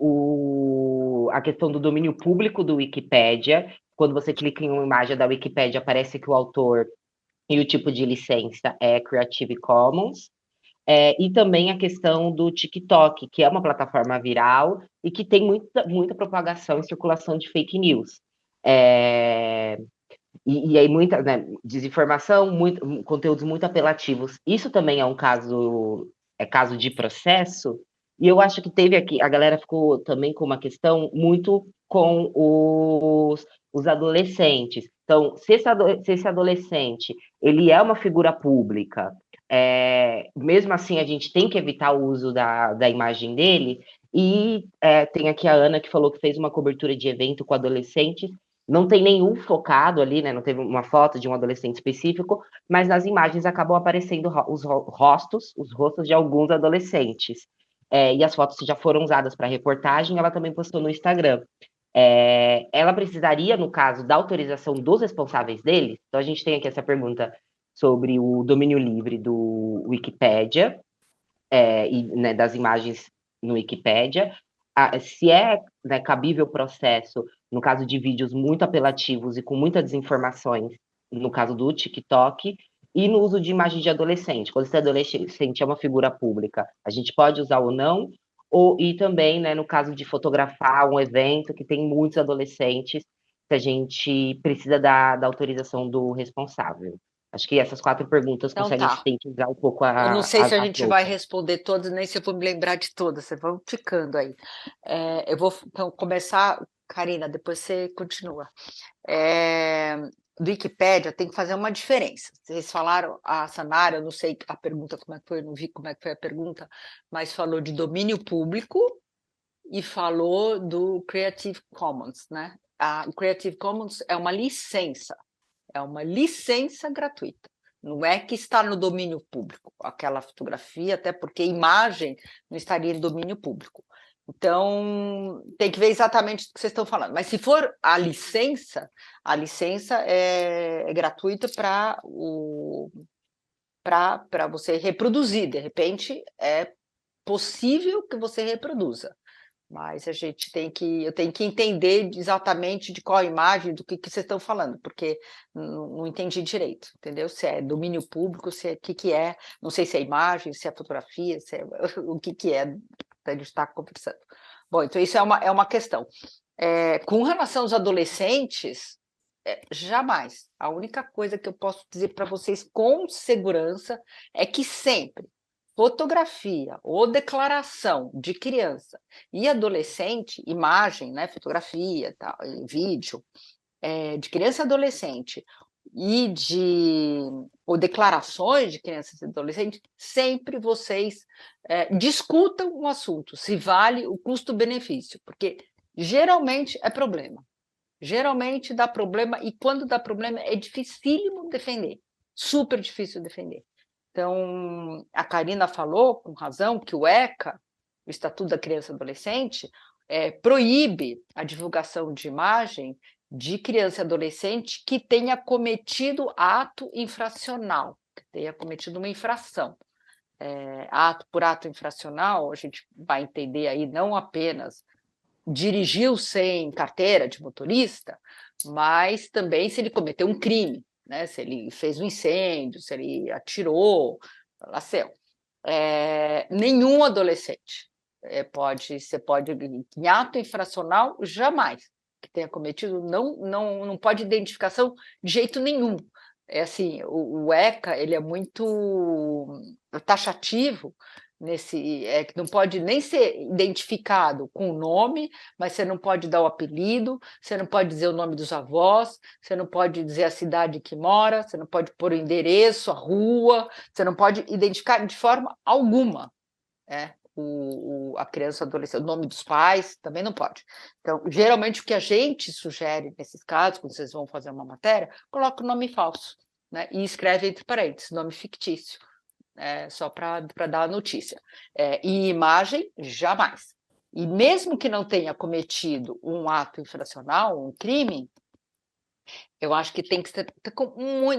S2: a questão do domínio público do Wikipédia. Quando você clica em uma imagem da Wikipédia, aparece que o autor e o tipo de licença é Creative Commons. E também a questão do TikTok, que é uma plataforma viral e que tem muita propagação e circulação de fake news. E aí muita, né, desinformação, conteúdos muito apelativos. Isso também é caso de processo, e eu acho que teve aqui, a galera ficou também com uma questão muito com os adolescentes. Então, se esse adolescente ele é uma figura pública, mesmo assim a gente tem que evitar o uso da imagem dele, e tem aqui a Ana que falou que fez uma cobertura de evento com adolescentes. Não tem nenhum focado ali, né? Não teve uma foto de um adolescente específico, mas nas imagens acabam aparecendo os rostos de alguns adolescentes. E as fotos já foram usadas para reportagem, ela também postou no Instagram. Ela precisaria, no caso, da autorização dos responsáveis deles? Então, a gente tem aqui essa pergunta sobre o domínio livre do Wikipédia, e, né, das imagens no Wikipédia. Se né, cabível o processo no caso de vídeos muito apelativos e com muitas desinformações, no caso do TikTok, e no uso de imagens de adolescente. Quando esse adolescente é uma figura pública, a gente pode usar ou não, e também, né, no caso de fotografar um evento que tem muitos adolescentes, que a gente precisa da autorização do responsável. Acho que essas 4 perguntas
S1: Então
S2: conseguem
S1: tá.
S2: sintetizar um pouco
S1: Eu não sei se a
S2: as
S1: gente vai
S2: outras.
S1: responder todas, nem se eu vou me lembrar de todas. Vocês vão ficando aí. Eu vou então começar, Karina, depois você continua. Do Wikipédia tem que fazer uma diferença. Vocês falaram, a Sanara, eu não sei a pergunta como é que foi, eu não vi como é que foi a pergunta, mas falou de domínio público e falou do Creative Commons, né? O Creative Commons é uma licença gratuita. Não é que está no domínio público, aquela fotografia, até porque imagem não estaria em domínio público. Então, tem que ver exatamente o que vocês estão falando. Mas se for a licença é gratuita para você reproduzir. De repente, é possível que você reproduza. Mas eu tenho que entender exatamente de qual imagem, do que vocês estão falando, porque não entendi direito, entendeu? Se é domínio público, se é que é, não sei se é imagem, se é fotografia, se é o que é, a gente está conversando. Bom, então isso é uma questão. Com relação aos adolescentes, jamais. A única coisa que eu posso dizer para vocês com segurança é que sempre fotografia ou declaração de criança e adolescente, imagem, né, fotografia, tal, vídeo, de criança e adolescente ou declarações de crianças e adolescentes, sempre vocês discutam o assunto, se vale o custo-benefício, porque geralmente é problema. Geralmente dá problema, e quando dá problema é dificílimo defender, super difícil defender. Então, a Karina falou, com razão, que o ECA, o Estatuto da Criança e Adolescente, proíbe a divulgação de imagem de criança e adolescente que tenha cometido ato infracional, que tenha cometido uma infração. Por ato infracional, a gente vai entender aí não apenas dirigiu sem carteira de motorista, mas também se ele cometeu um crime, né? Se ele fez um incêndio, se ele atirou, nenhum adolescente você pode, em ato infracional, jamais que tenha cometido, não pode identificação de jeito nenhum. Assim, o ECA ele é muito taxativo que não pode nem ser identificado com o nome, mas você não pode dar o apelido, você não pode dizer o nome dos avós, você não pode dizer a cidade que mora, você não pode pôr o endereço, a rua, você não pode identificar de forma alguma a criança, o adolescente, o nome dos pais, também não pode. Então, geralmente, o que a gente sugere nesses casos, quando vocês vão fazer uma matéria, coloca o nome falso, né? E escreve entre parênteses, nome fictício. Só para dar a notícia. E imagem, jamais. E mesmo que não tenha cometido um ato infracional, um crime, eu acho que tem que ser.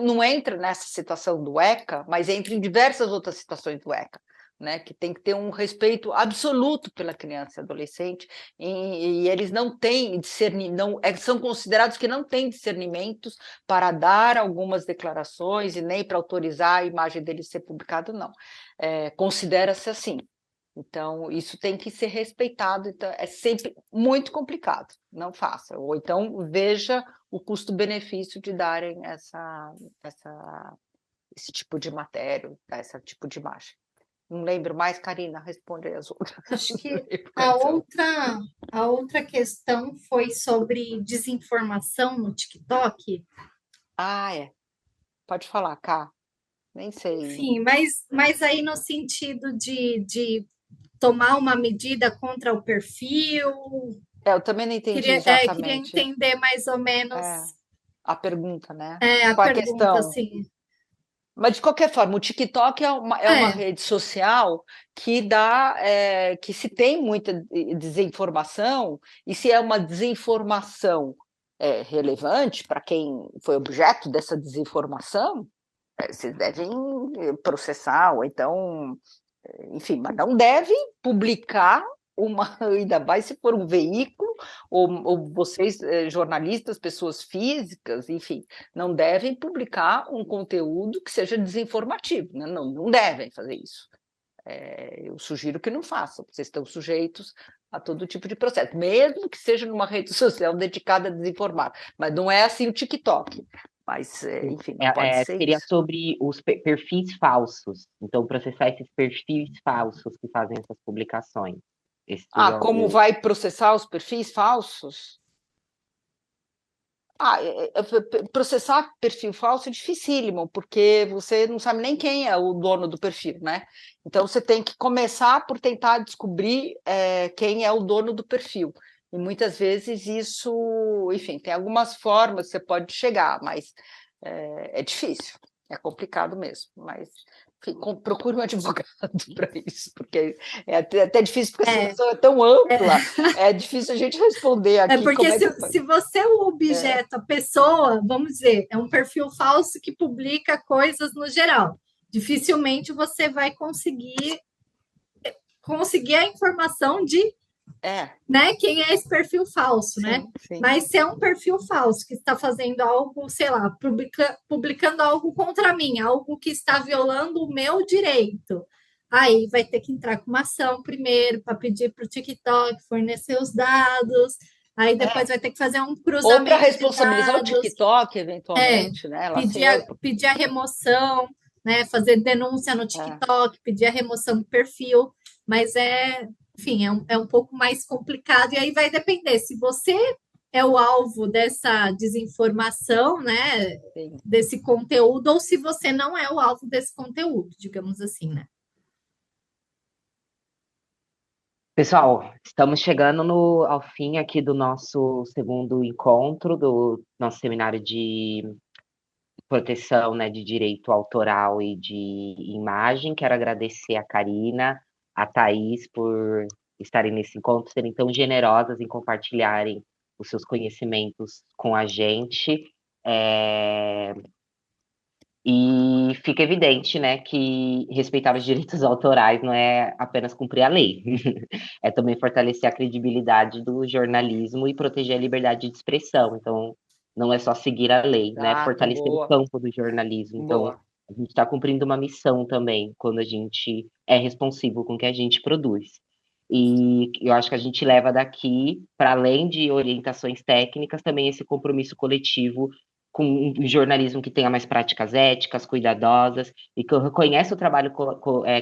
S1: Não entra nessa situação do ECA, mas entra em diversas outras situações do ECA. Né, que tem que ter um respeito absoluto pela criança e adolescente, e eles não têm discernimento, são considerados que não têm discernimentos para dar algumas declarações e nem para autorizar a imagem deles ser publicada, não. Considera-se assim. Então, isso tem que ser respeitado, então, é sempre muito complicado, não faça. Ou então veja o custo-benefício de darem esse tipo de matéria, esse tipo de imagem. Não lembro mais, Karina, responde aí as outras.
S3: Acho que a outra questão foi sobre desinformação no TikTok.
S1: Pode falar, Ká. Nem sei.
S3: Enfim, mas aí no sentido de tomar uma medida contra o perfil.
S1: Eu também não entendi exatamente.
S3: Queria entender mais ou menos
S1: a pergunta, né?
S3: A
S1: qual
S3: pergunta,
S1: a questão?
S3: Assim.
S1: Mas, de qualquer forma, o TikTok é uma rede social que que se tem muita desinformação, e se é uma desinformação relevante para quem foi objeto dessa desinformação, vocês devem processar, ou então, enfim, mas não devem publicar ainda mais se for um veículo, ou vocês, jornalistas, pessoas físicas, enfim, não devem publicar um conteúdo que seja desinformativo, né? Não devem fazer isso. Eu sugiro que não façam, vocês estão sujeitos a todo tipo de processo, mesmo que seja numa rede social dedicada a desinformar, mas não é assim o TikTok. Mas, enfim, não pode ser
S2: Seria
S1: isso.
S2: sobre os perfis falsos. Então, processar esses perfis falsos que fazem essas publicações. Esse seria
S1: Como vai processar os perfis falsos? Processar perfil falso é dificílimo, porque você não sabe nem quem é o dono do perfil, né? Então, você tem que começar por tentar descobrir quem é o dono do perfil. E muitas vezes isso, enfim, tem algumas formas que você pode chegar, mas é difícil, é complicado mesmo. Mas, enfim, procure um advogado para isso, porque é até difícil, porque a situação é tão ampla, é difícil a gente responder aqui
S3: porque
S1: como é que faz.
S3: se você é o objeto, a pessoa, vamos dizer, é um perfil falso que publica coisas no geral, dificilmente você vai conseguir a informação de né, quem é esse perfil falso,
S1: Sim,
S3: né?
S1: sim.
S3: Mas se é um perfil falso que está fazendo algo, sei lá, publicando algo contra mim, algo que está violando o meu direito, aí vai ter que entrar com uma ação primeiro para pedir para o TikTok fornecer os dados, aí depois vai ter que fazer um cruzamento
S1: ou para responsabilizar
S3: de dados,
S1: o TikTok, eventualmente, né?
S3: pedir a remoção, né? Fazer denúncia no TikTok, pedir a remoção do perfil, mas enfim, é um pouco mais complicado, e aí vai depender se você é o alvo dessa desinformação, né?
S1: Sim.
S3: Desse conteúdo, ou se você não é o alvo desse conteúdo, digamos assim, né?
S2: Pessoal, estamos chegando ao fim aqui do nosso segundo encontro, do nosso seminário de proteção, né, de direito autoral e de imagem. Quero agradecer a Karina, a Thaís por estarem nesse encontro, serem tão generosas em compartilharem os seus conhecimentos com a gente. E fica evidente, né, que respeitar os direitos autorais não é apenas cumprir a lei, é também fortalecer a credibilidade do jornalismo e proteger a liberdade de expressão. Então, não é só seguir a lei, né, fortalecer o campo do jornalismo. Então, a gente está cumprindo uma missão também, quando a gente é responsivo com o que a gente produz. E eu acho que a gente leva daqui, para além de orientações técnicas, também esse compromisso coletivo com um jornalismo que tenha mais práticas éticas, cuidadosas, e que reconheça o trabalho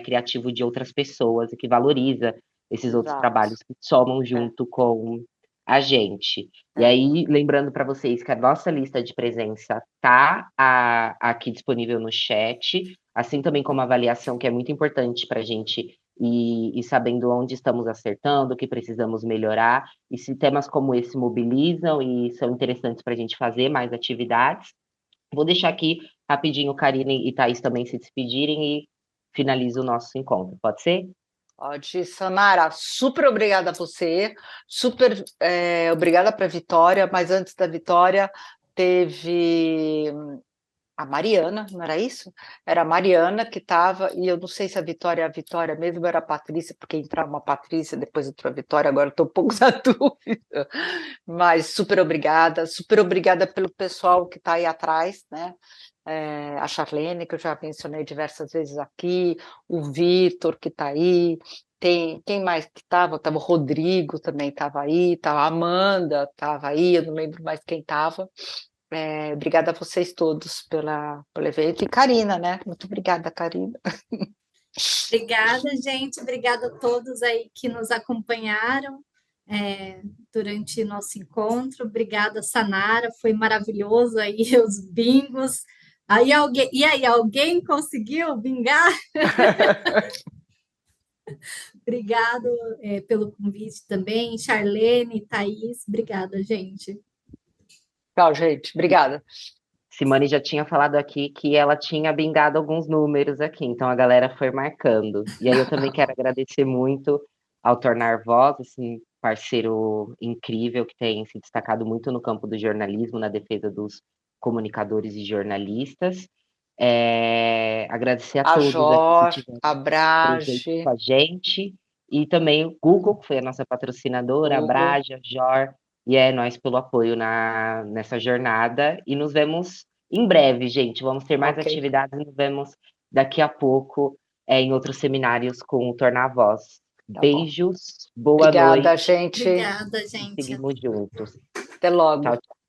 S2: criativo de outras pessoas e que valoriza esses outros trabalhos que somam junto com a gente. E aí, lembrando para vocês que a nossa lista de presença está aqui disponível no chat, assim também como a avaliação, que é muito importante para a gente e sabendo onde estamos acertando, o que precisamos melhorar, e se temas como esse mobilizam e são interessantes para a gente fazer mais atividades. Vou deixar aqui rapidinho Karina e Thaís também se despedirem e finalizo o nosso encontro. Pode ser?
S1: Pode, Sanara, super obrigada a você, super obrigada para a Vitória, mas antes da Vitória teve a Mariana, não era isso? Era a Mariana que estava, e eu não sei se a Vitória é a Vitória mesmo, era a Patrícia, porque entrava uma Patrícia, depois entrou a Vitória, agora estou um pouco na dúvida, mas super obrigada pelo pessoal que está aí atrás, né? A Charlene, que eu já mencionei diversas vezes aqui, o Vitor, que está aí, quem mais que estava? Estava o Rodrigo também estava aí, estava a Amanda, estava aí, eu não lembro mais quem estava. Obrigada a vocês todos pelo evento. E Karina, né? Muito obrigada, Karina.
S3: Obrigada, gente. Obrigada a todos aí que nos acompanharam durante nosso encontro. Obrigada, Sanara. Foi maravilhoso aí os bingos. Alguém conseguiu bingar? Obrigado pelo convite também. Charlene, Thaís, obrigada, gente.
S1: Tchau, gente. Obrigada.
S2: Simone já tinha falado aqui que ela tinha bingado alguns números aqui, então a galera foi marcando. E aí eu também quero agradecer muito ao Tornar Voz, assim, parceiro incrível que tem se destacado muito no campo do jornalismo, na defesa dos comunicadores e jornalistas. Agradecer a todos
S1: Jor,
S2: aqui que tiveram
S1: a
S2: presente
S1: Brage,
S2: com a gente, e também o Google, que foi a nossa patrocinadora, a Brage, a Jor, e nós pelo apoio nessa jornada, e nos vemos em breve, gente. Vamos ter mais atividades e nos vemos daqui a pouco em outros seminários com o Tornar Voz. Beijos, boa noite.
S1: Gente.
S3: Obrigada, gente.
S2: Seguimos juntos.
S1: Até logo.
S2: Tchau, tchau.